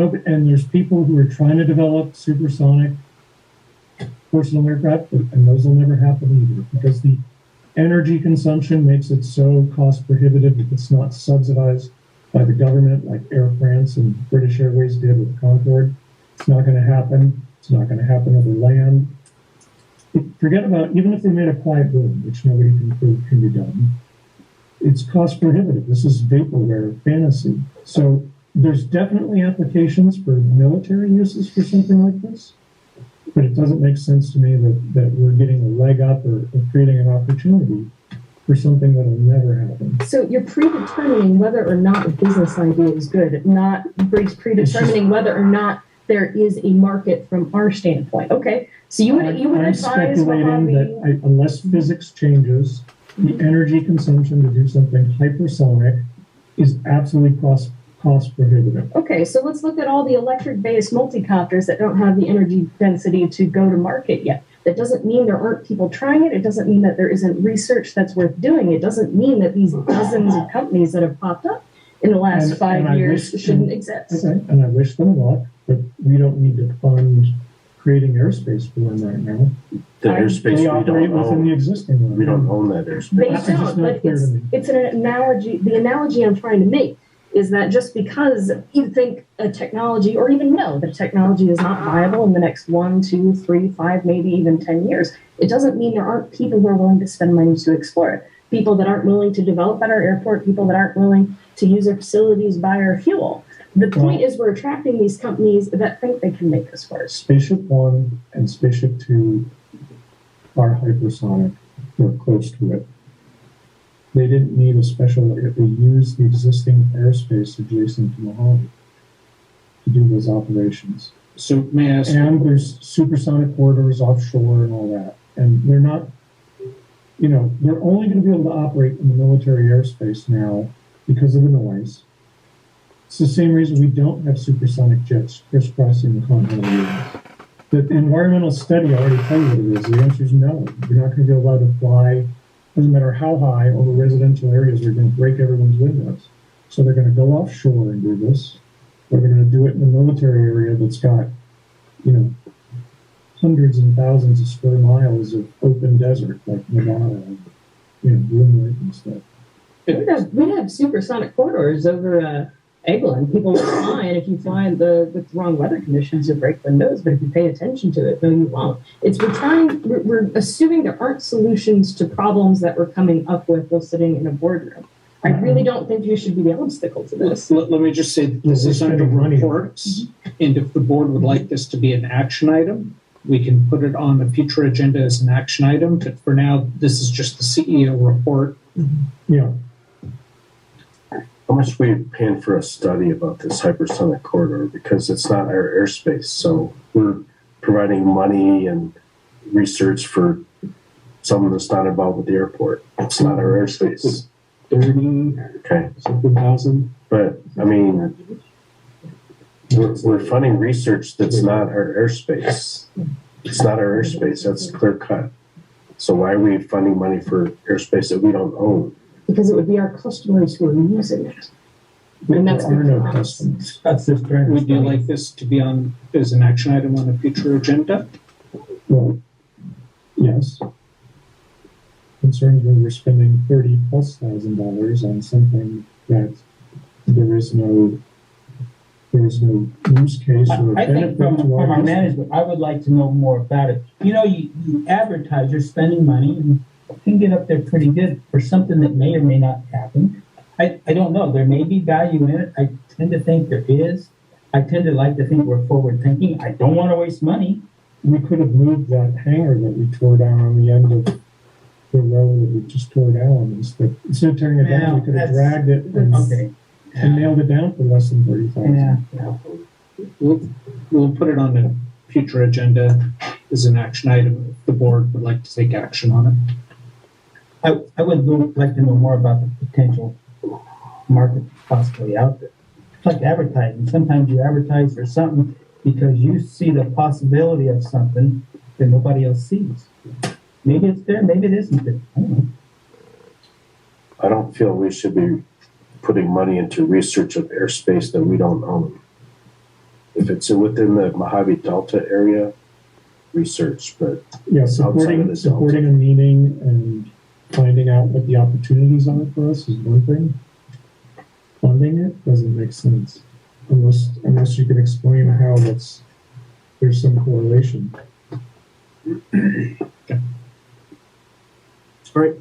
there's people who are trying to develop supersonic personal aircraft, and those will never happen either because the energy consumption makes it so cost prohibitive if it's not subsidized by the government, like Air France and British Airways did with Concorde. It's not going to happen. It's not going to happen over land. Forget about, even if they made a quiet room, which nobody can prove can be done, it's cost prohibitive. This is vaporware fantasy. So there's definitely applications for military uses for something like this, but it doesn't make sense to me that we're getting a leg up or creating an opportunity for something that'll never happen. So you're predetermining whether or not a business idea is good, not predetermining whether or not there is a market from our standpoint. Okay, so you would I'm advise speculating that unless physics changes, the energy consumption to do something hypersonic is absolutely cost prohibitive. Okay, so let's look at all the electric-based multicopters that don't have the energy density to go to market yet. That doesn't mean there aren't people trying it. It doesn't mean that there isn't research that's worth doing. It doesn't mean that these dozens of companies that have popped up in the last 5 years shouldn't exist. Okay, and I wish them luck, but we don't need to fund creating airspace for them right now. The airspace They we operate don't within the own. existing one. We don't own that airspace. They That's just don't, not but clear to me. it's an analogy. The analogy I'm trying to make is that just because you think a technology, or even know that technology is not viable in the next 1, 2, 3, 5, maybe even 10 years, it doesn't mean there aren't people who are willing to spend money to explore it. People that aren't willing to develop at our airport, people that aren't willing to use our facilities, buy our fuel. The point is we're attracting these companies that think they can make this work. Spaceship One and Spaceship Two are hypersonic, or close to it. They didn't need a special, they used the existing airspace adjacent to Mojave to do those operations. So may I ask, And there's supersonic corridors offshore and all that. And they're not, they're only going to be able to operate in the military airspace now because of the noise. It's the same reason we don't have supersonic jets crisscrossing the continental US. The environmental study already tells you what it is. The answer is no. You're not going to be allowed to fly, doesn't matter how high, over residential areas. They're going to break everyone's windows. So they're going to go offshore and do this, or they're going to do it in a military area that's got, hundreds and thousands of square miles of open desert, like Nevada, Bloom Lake and stuff. We'd have supersonic corridors over Eglin. People will fly, and if you fly with the wrong weather conditions, you'll break windows. But if you pay attention to it, no, you won't. We're assuming there aren't solutions to problems that we're coming up with while sitting in a boardroom. I really don't think you should be the obstacle to this. let me just say, this is under reports, and if the board would like this to be an action item, we can put it on a future agenda as an action item. But for now, this is just the CEO report. Yeah. How much are we paying for a study about this hypersonic corridor? Because it's not our airspace. So we're providing money and research for something that's not involved with the airport. It's not our airspace. 30 Okay. something thousand. But, we're funding research that's not our airspace. It's not our airspace. That's clear cut. So why are we funding money for airspace that we don't own? Because it would be our customers who are using it. And that's There are no good for us. customers. That's just trying to. Would you like this to be on as an action item on a future agenda? Well, yes. Concerns when we're spending $30,000+ on something that there is no use case or I benefit think from to our our management, I would like to know more about it. You advertise, you're spending money, and can get up there pretty good for something that may or may not happen. I don't know. There may be value in it. I tend to think there is. I tend to like to think we're forward thinking. I don't want to waste money. We could have moved that hangar that we tore down on the end of the road that we just tore down. Instead of tearing it down, we could have dragged it and nailed it down for less than $30,000. We'll put it on a future agenda as an action item if the board would like to take action on it. I would like to know more about the potential market possibly out there. It's like advertising. Sometimes you advertise for something because you see the possibility of something that nobody else sees. Maybe it's there, maybe it isn't there. I don't know. I don't feel we should be putting money into research of airspace that we don't own. If it's within the Mojave Delta area, research, but Yeah, Outside of the supporting a meeting and finding out what the opportunities are for us is one thing. Funding it doesn't make sense unless you can explain how there's some correlation. All right.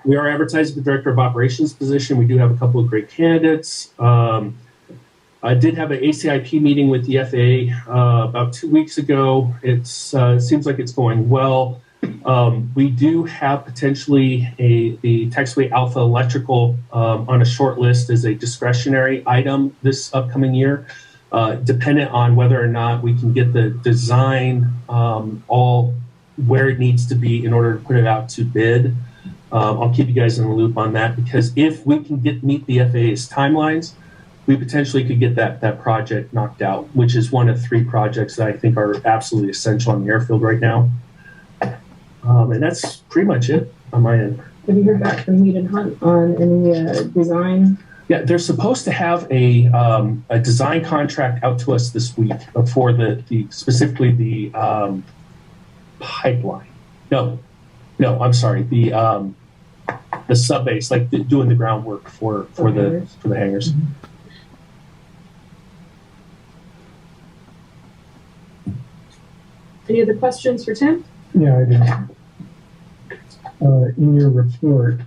We are advertising the director of operations position. We do have a couple of great candidates. I did have an ACIP meeting with the FAA about 2 weeks ago. It seems like it's going well. We do have potentially the taxiway Alpha Electrical on a short list as a discretionary item this upcoming year, dependent on whether or not we can get the design all where it needs to be in order to put it out to bid. I'll keep you guys in the loop on that, because if we can meet the FAA's timelines, we potentially could get that project knocked out, which is one of 3 projects that I think are absolutely essential on the airfield right now. And that's pretty much it on my end. Have you heard back from Heat and Hunt on any design? Yeah, they're supposed to have a design contract out to us this week for specifically the pipeline. No, I'm sorry. The subbase, like doing the groundwork for the hangars. Mm-hmm. Any other questions for Tim? Yeah, I do. In your report,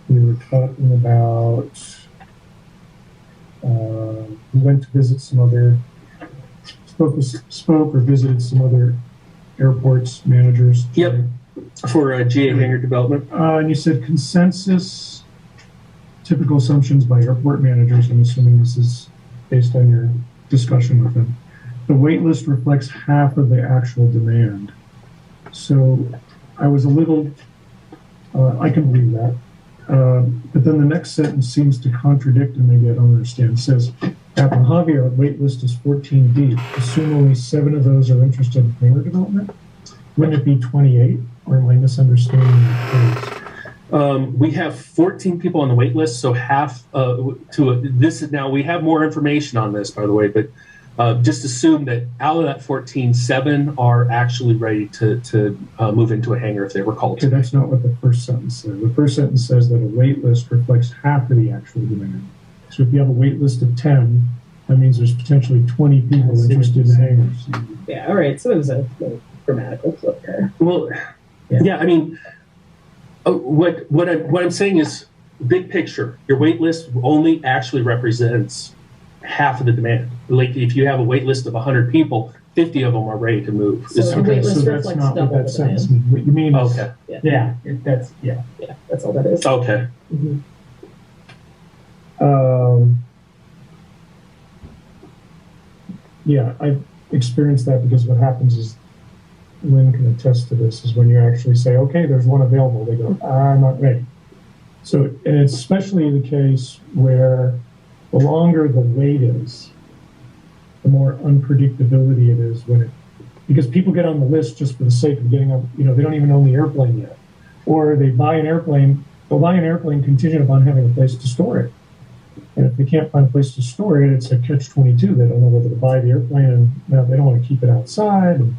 you were talking about you went to visit spoke or visited some other airports managers. Yep. For GA hangar development. And you said consensus, typical assumptions by airport managers. I'm assuming this is based on your discussion with them. The wait list reflects half of the actual demand. So I was a little, I can believe that. But then the next sentence seems to contradict, and maybe I don't understand. It says, at Mojave, our wait list is 14 deep. Assume only 7 of those are interested in hangar development. Wouldn't it be 28? Or am I misunderstanding the phrase? We have 14 people on the wait list, so half this is now. We have more information on this, by the way, but just assume that out of that 14, 7 are actually ready to move into a hangar if they were called. Okay, that's not what the first sentence says. The first sentence says that a wait list reflects half of the actual demand. So if you have a wait list of 10, that means there's potentially 20 people interested in hangars. Yeah, all right. So it was a grammatical flip there. Well, yeah, I mean, what I'm saying is, big picture, your wait list only actually represents half of the demand. Like if you have a wait list of 100 people, 50 of them are ready to move. So the wait list that's reflects not what double that the sentence demand. means. What you mean is, Okay. Yeah, That's all that is. Okay. Mm-hmm. yeah, I've experienced that because what happens is, Lynn can attest to this, is when you actually say, okay, there's one available, they go, I'm not ready. So, and it's especially the case where the longer the wait is, the more unpredictability it is because people get on the list just for the sake of getting up, they don't even own the airplane yet. Or they buy an airplane, they'll buy an airplane contingent upon having a place to store it. And if they can't find a place to store it, it's a catch-22. They don't know whether to buy the airplane, and now they don't want to keep it outside. And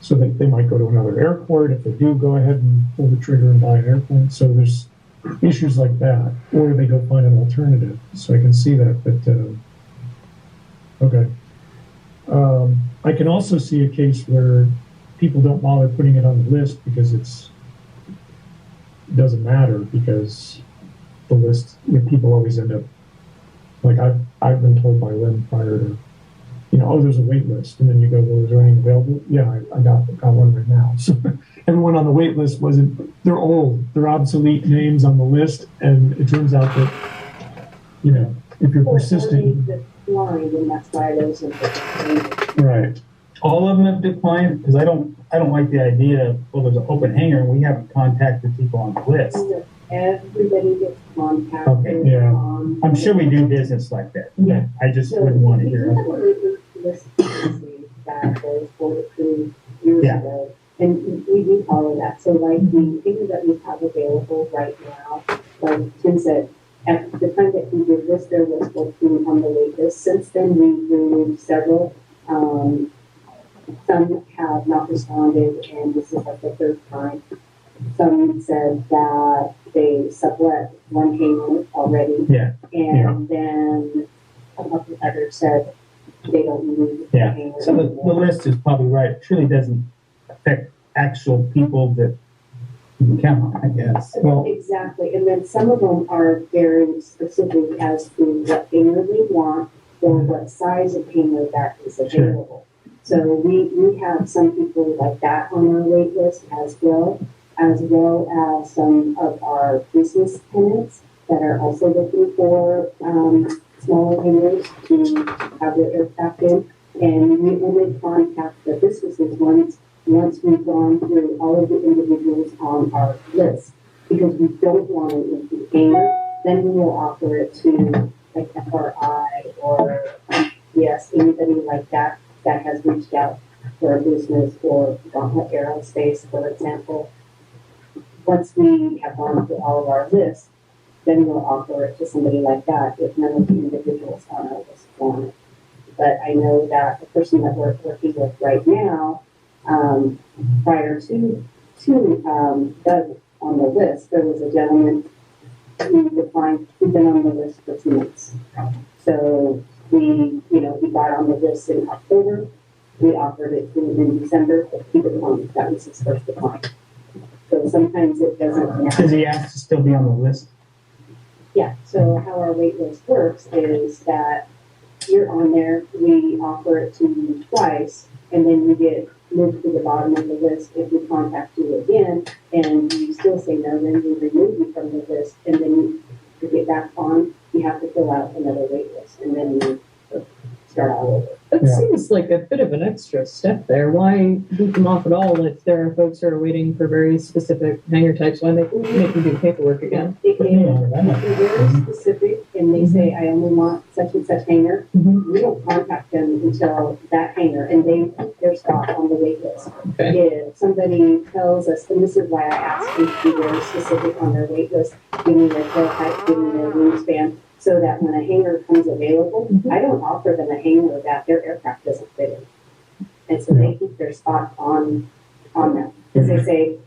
so they might go to another airport. If they do, go ahead and pull the trigger and buy an airplane. So there's issues like that. Or they go find an alternative. So I can see that, but okay. I can also see a case where people don't bother putting it on the list because it doesn't matter, because the list, people always end up, like I've been told by Lynn prior to, there's a wait list, and then you go, well, is there anything available? Yeah, I got one right now. So everyone on the wait list they're old, they're obsolete names on the list, and it turns out that, if you're persistent. Declined, and that's why those are. Right. all of them have declined, because I don't like the idea of, well, there's an open hangar and we haven't contacted people on the list. Everybody gets contacted. Okay, yeah. I'm sure we do business like that. Yeah. I just wouldn't want to hear If you it. have a wait list, list policy that was board approved years Yeah. ago. And we do follow that. So like the things that we have available right now, like Tim said, at the time that we did this, there was 14 on the wait list. Since then, we've removed several. Some have not responded, and this is like the third time. Some said that they sublet one hangar already. Yeah. And then a couple others said they don't need the Yeah. hangar So the anymore. list is probably right. It truly doesn't affect actual people that you can count on, I guess. Well- Exactly, and then some of them are very specific as to what hangar they want or what size of hangar that is Sure. available. So we have some people like that on our wait list as well as some of our business tenants that are also looking for smaller hangars to have their aircraft in. And we only contact the businesses once we've gone through all of the individuals on our list, because we don't want an empty hangar. Then we will offer it to like FRI or yes, anybody like that that has reached out for a business, or Gauntlet Aerospace, for example. Once we have gone through all of our lists, then we'll offer it to somebody like that if none of the individuals on our list want it. But I know that the person that we're working with right now, prior to Doug on the list, there was a gentleman who declined, who'd been on the list for 2 months. So he got on the list in October. We offered it to him in December, but he declined. That was his first decline. So sometimes it doesn't matter. Does he ask to still be on the list? Yeah, so how our wait list works is that you're on there, we offer it to you twice, and then you get moved to the bottom of the list. If we contact you again and you still say no, then we remove you from the list, and then to get back on, you have to fill out another wait list, and then you start all over. That Yeah. seems like a bit of an extra step there. Why boot them off at all if there are folks who are waiting for very specific hangar types? Why make them do paperwork again? If they're very specific and they say, I only want such and such hangar, we don't contact them until that hangar, and they put their spot on the wait list. Okay. If somebody tells us, and this is why I ask them to be very specific on their wait list, give me their tail height, give me their wingspan, so that when a hangar comes available, I don't offer them a hangar that their aircraft doesn't fit in. And so they keep their spot on them. Because they say,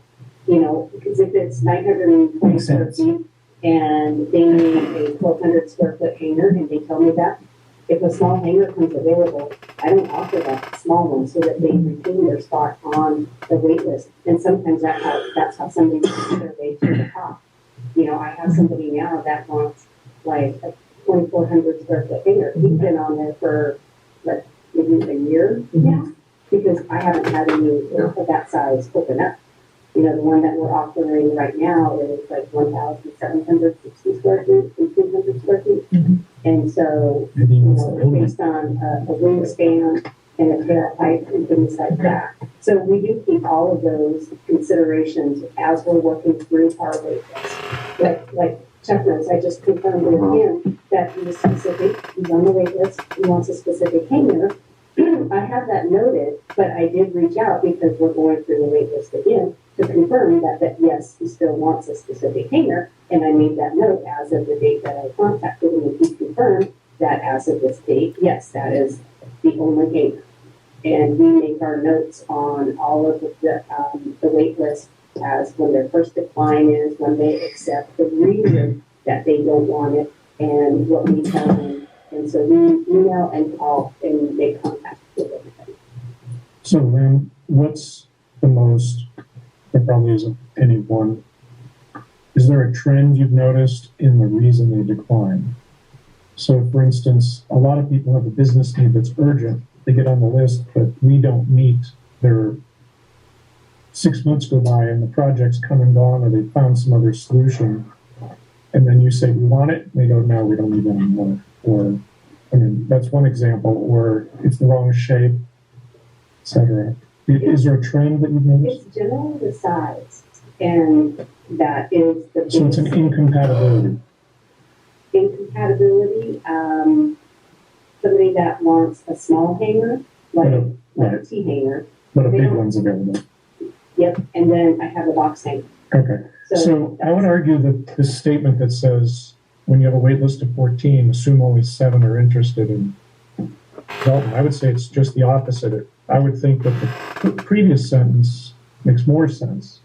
because if it's 920 Makes square sense. feet and they need a 1,200 square foot hangar, and they tell me that, if a small hangar comes available, I don't offer that small one so that they retain their spot on the wait list. And sometimes that's how somebody gets their way to the top. I have somebody now that wants like a 2,400 square foot hangar. He's been on there for maybe a year now, because I haven't had any of that size open up. The one that we're offering right now is like 1,760 square feet, 1,800 square feet. And so, based on a wingspan and a tail height and things like that. So we do keep all of those considerations as we're working through our wait list. Like Chuck knows, I just confirmed with him that he was specific, he's on the wait list, he wants a specific hangar. I have that noted, but I did reach out because we're going through the wait list again to confirm that yes, he still wants a specific hangar, and I made that note as of the date that I contacted him, and he confirmed that as of this date, yes, that is the only hangar. And we make our notes on all of the wait list as when their first decline is, when they accept, the reason that they don't want it, and what we tell them. And so we email and call and make contact with everybody. So then, what's the most, there probably isn't any one, is there a trend you've noticed in the reason they decline? So for instance, a lot of people have a business need that's urgent, they get on the list, but we don't meet their 6 months go by and the project's come and gone, or they found some other solution. And then you say, we want it, and they go, no, we don't need it anymore. Or, that's one example, or it's the wrong shape, etc. Is there a trend that you've noticed? It's generally the size, and that is the So it's an incompatibility. incompatibility. somebody that wants a small hangar, like, Right. like a T hangar. But a They big don't- one's available. Yep, and then I have a box hangar. Okay. So I would argue that this statement that says, when you have a wait list of 14, assume only 7 are interested in development, I would say it's just the opposite. I would think that the previous sentence makes more sense,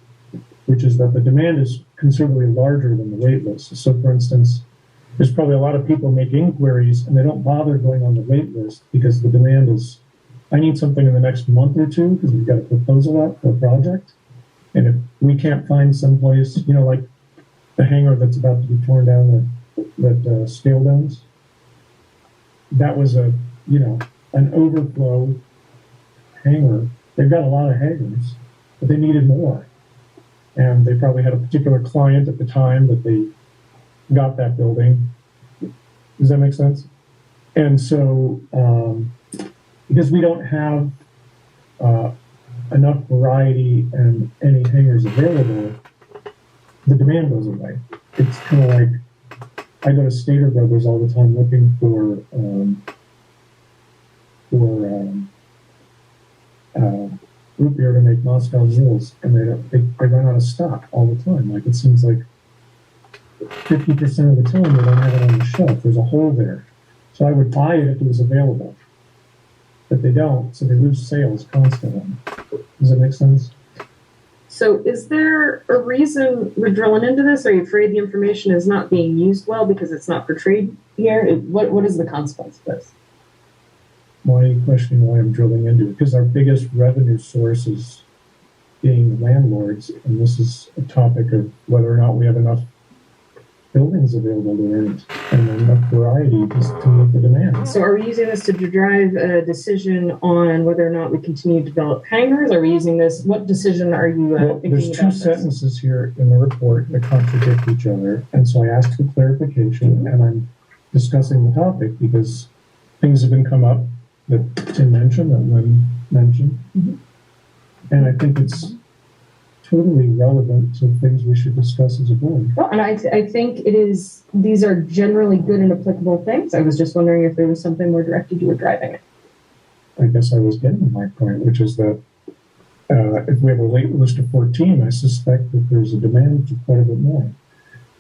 which is that the demand is considerably larger than the wait list. So for instance, there's probably a lot of people make inquiries and they don't bother going on the wait list because the demand is, I need something in the next month or two because we've got a proposal out for a project. And if we can't find someplace, you know, like the hangar that's about to be torn down that Scale owns, that was an overflow hangar. They've got a lot of hangars, but they needed more. And they probably had a particular client at the time that they got that building. Does that make sense? And so, because we don't have enough variety and any hangars available, the demand goes away. It's kind of like I go to Stater Brothers all the time looking for root beer to make Moscow mules, and they run out of stock all the time. Like it seems like 50% of the time they don't have it on the shelf. There's a hole there. So I would buy it if it was available. But they don't, so they lose sales constantly. Does that make sense? So is there a reason we're drilling into this? Are you afraid the information is not being used well because it's not portrayed here? What is the consequence of this? Why are you questioning why I'm drilling into it? Because our biggest revenue source is being the landlords, and this is a topic of whether or not we have enough buildings available to rent and enough variety just to meet the demand. So are we using this to drive a decision on whether or not we continue to develop hangars? Are we using this? What decision are you Well, thinking there's about two this? sentences here in the report that contradict each other, and so I asked for clarification, and I'm discussing the topic because things have been come up that Tim mentioned, that Lynn mentioned, and I think it's totally relevant to things we should discuss as a board. Well, and I think it is, these are generally good and applicable things. I was just wondering if there was something more directed you were driving it. I guess I was getting to my point, which is that if we have a wait list of 14, I suspect that there's a demand for quite a bit more.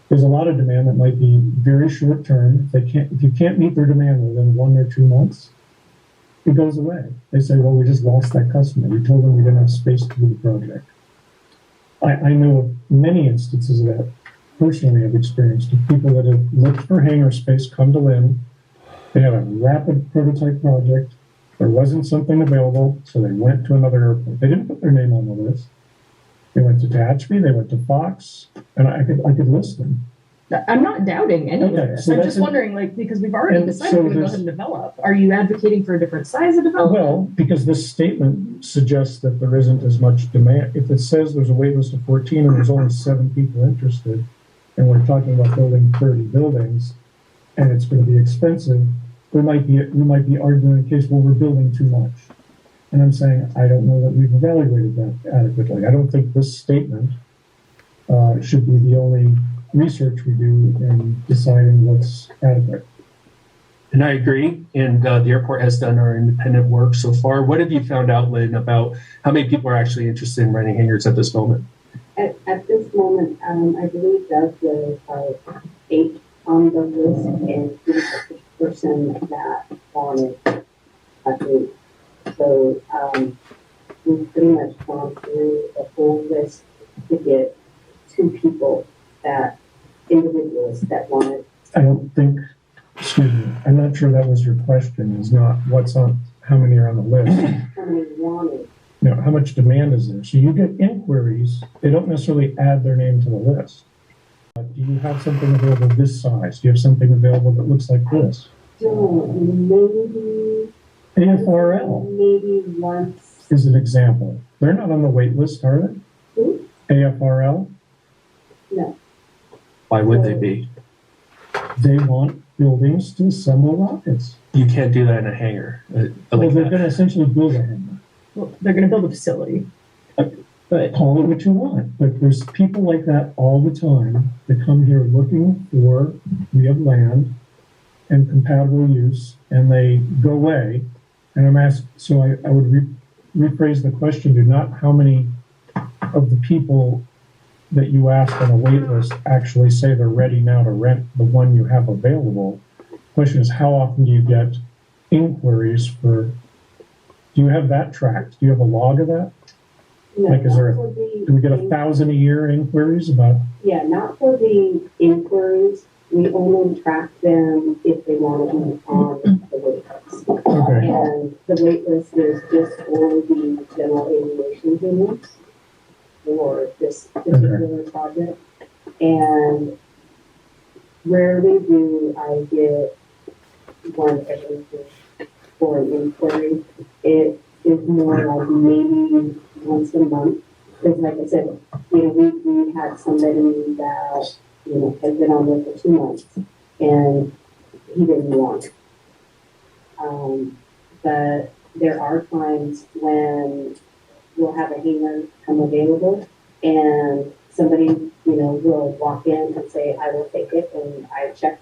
There's a lot of demand that might be very short term. If you can't meet their demand within 1 or 2 months, it goes away. They say, well, we just lost that customer. We told them we didn't have space to do the project. I know of many instances of that personally I've experienced of people that have looked for hangar space, come to Lynn, they had a rapid prototype project, there wasn't something available, so they went to another airport. They didn't put their name on the list. They went to Tehachapi, they went to Fox, and I could list them. I'm not doubting any of Okay, this. so I'm that's just a- wondering, like, because we've already And decided so we're going to go there's- ahead and develop. Are you advocating for a different size of development? Well, because this statement suggests that there isn't as much demand. If it says there's a wait list of 14 and there's only 7 people interested, and we're talking about building 30 buildings, and it's going to be expensive, we might be arguing in case, well, we're building too much. And I'm saying, I don't know that we've evaluated that adequately. I don't think this statement should be the only research we do in deciding what's adequate. And I agree. And the airport has done our independent work so far. What have you found out, Lynn, about how many people are actually interested in renting hangars at this moment? At this moment, I believe that there are 8 on the list, and he was the first person that wanted a group. So we've pretty much gone through the whole list to get 2 people, that individuals that wanted. I don't think, excuse me, I'm not sure that was your question, is not what's on, how many are on the list. How many wanted? No, how much demand is there? So you get inquiries, they don't necessarily add their name to the list. Do you have something available this size? Do you have something available that looks like this? So maybe AFRL maybe once. is an example. They're not on the wait list, are they? Who? AFRL, No. Why would they be? they want buildings to assemble rockets. You can't do that in a hangar. Well, Like they're that. going to essentially build a hangar. Well, they're going to build a facility. But Call it what you want, but there's people like that all the time that come here looking for, we have land, and compatible use, and they go away, and I'm asked, so I would rephrase the question to not how many of the people that you ask on a wait list actually say they're ready now to rent the one you have available. The question is, how often do you get inquiries for, do you have that tracked? Do you have a log of that? No, Like, is there not for the- Do we get 1,000 a year inquiries about? Yeah, not for the inquiries. We only track them if they want to be on the wait list. Okay. And the wait list is just for the general aviation units for this particular project. And rarely do I get one every week for an inquiry. It is more like maybe once a month. Because like I said, we had somebody that, has been on there for 2 months and he didn't want it. But there are times when we'll have a hangar come available and somebody, will walk in and say, I will take it, and I check.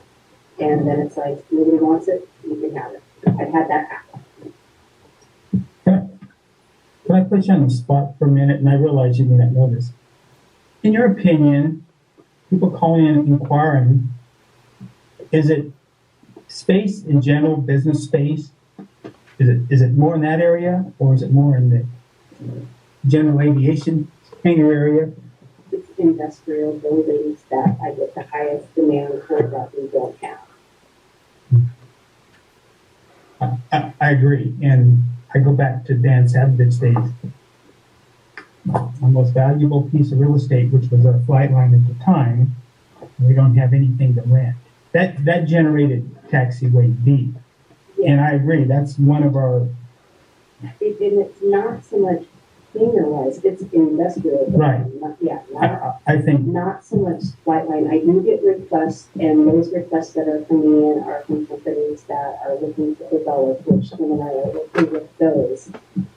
And then it's like, nobody wants it, you can have it. I've had that happen. Can I put you on the spot for a minute? And I realize you may not know this. In your opinion, people calling in inquiring, is it space in general, business space? Is it more in that area, or is it more in the general aviation hangar area? It's industrial buildings that I get the highest demand for that we don't have. I agree, and I go back to Dan Savage's days. My most valuable piece of real estate, which was our flight line at the time, we don't have anything to rent. That generated taxiway B. And I agree, that's one of our. And it's not so much hangar-wise, it's industrial. Right. I think. Not so much flight line. I do get requests, and those requests that are coming in are from companies that are looking to develop, which Tim and I are working with those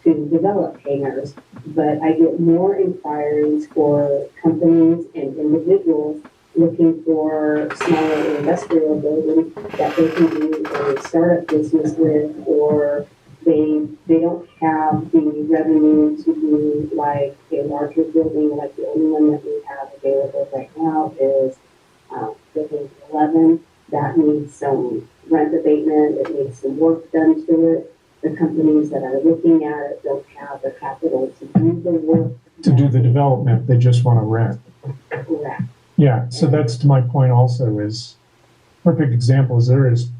to develop hangars. But I get more inquiries for companies and individuals looking for smaller industrial buildings that they can do a startup business with, or they don't have the revenue to do like a larger building. Like the only one that we have available right now is building 11. That needs some rent abatement. It needs some work done to it. The companies that are looking at it don't have the capital to do the work. To do the development, they just want to rent. Correct. Yeah, so that's to my point also is, perfect example is there is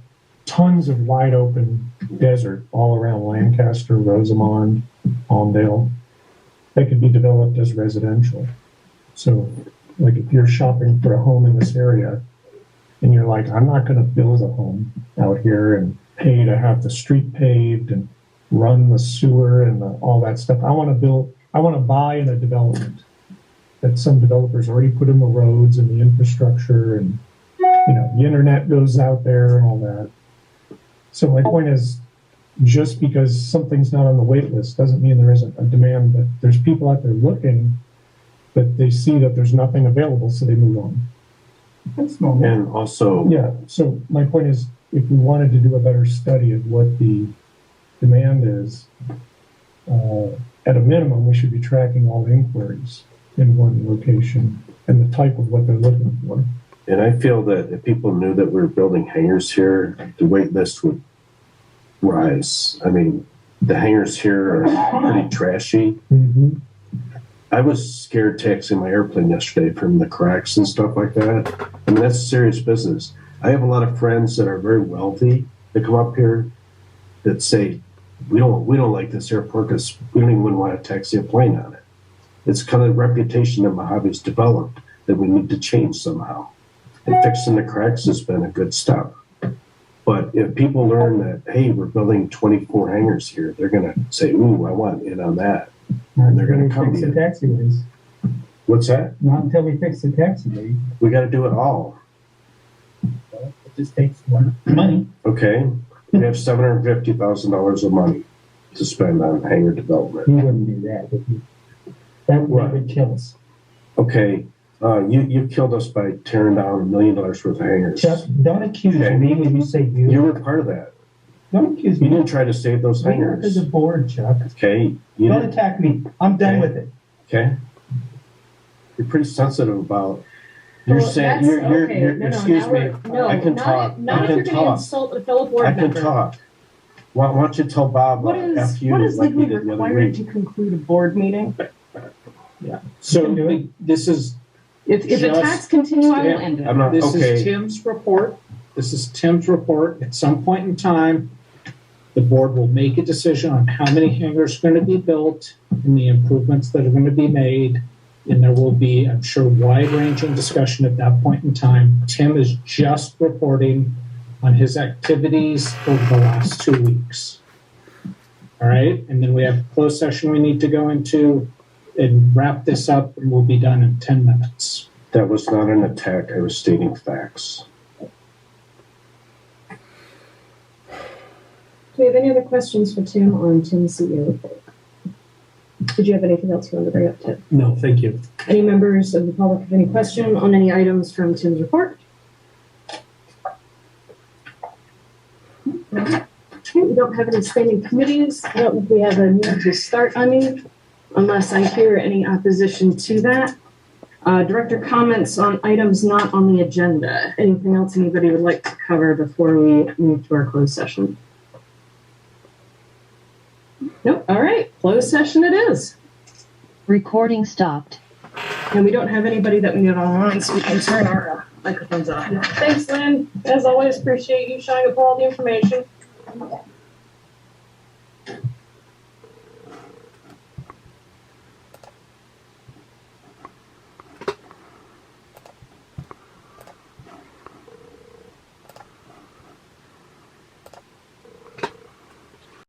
tons of wide open desert all around Lancaster, Rosamond, Palmdale. They could be developed as residential. So like if you're shopping for a home in this area and you're like, I'm not going to build a home out here and pay to have the street paved and run the sewer and all that stuff. I want to buy in a development that some developers already put in the roads and the infrastructure, and the internet goes out there and all that. So my point is, just because something's not on the wait list doesn't mean there isn't a demand, but there's people out there looking, but they see that there's nothing available, so they move on. That's normal. And also, Yeah, so my point is, if we wanted to do a better study of what the demand is, at a minimum, we should be tracking all inquiries in one location and the type of what they're looking for. and I feel that if people knew that we were building hangars here, the wait list would rise. I mean, the hangars here are pretty trashy. Mm-hmm. I was scared taxiing my airplane yesterday from the cracks and stuff like that. I mean, that's serious business. I have a lot of friends that are very wealthy that come up here that say, we don't like this airport because we don't even want to taxi a plane on it. It's kind of the reputation that Mojave's developed that we need to change somehow. And fixing the cracks has been a good step. But if people learn that, hey, we're building 24 hangars here, they're going to say, ooh, I want in on that. And they're going to come fix to the you. taxiways. What's that? Not until we fix the taxiway. We got to do it all. It just takes money. Okay? We have $750,000 of money to spend on hangar development. You wouldn't do that, would you? That Right. would kill us. Okay, You killed us by tearing down $1 million worth of hangars. Chuck, don't accuse Okay. me when you say You you. were part of that. Don't accuse You me. didn't try to save those We work as hangars. a board, Chuck. Okay? You Don't didn't, attack me. I'm done Okay. with it. okay? You're pretty sensitive about, you're Well, saying, that's- okay. you're, No, excuse now me, we're- no, I can not- talk. Not I if can you're gonna talk. insult a fellow board I can member. talk. Why don't you tell Bob What F is, you what is like you legally did the other required week? to conclude a board meeting? So do it. this is, If Just- attacks continue, I will end it. I'm not, this okay. is Tim's report. This is Tim's report. At some point in time, the board will make a decision on how many hangars are going to be built and the improvements that are going to be made. And there will be, I'm sure, wide-ranging discussion at that point in time. Tim is just reporting on his activities over the last 2 weeks. All right, and then we have a closed session we need to go into and wrap this up, and we'll be done in 10 minutes. That was not an attack. I was stating facts. Do we have any other questions for Tim on Tim's CEO report? Did you have anything else you wanted to bring up, Tim? No, thank you. Any members of the public have any question on any items from Tim's report? Okay, we don't have any standing committees. I don't think we have a need to start any, unless I hear any opposition to that. Director comments on items not on the agenda. Anything else anybody would like to cover before we move to our closed session? Nope. All right, closed session it is. Recording stopped. And we don't have anybody that we need online, so we can turn our microphones off. Thanks, Lynn. As always, appreciate you showing up all the information.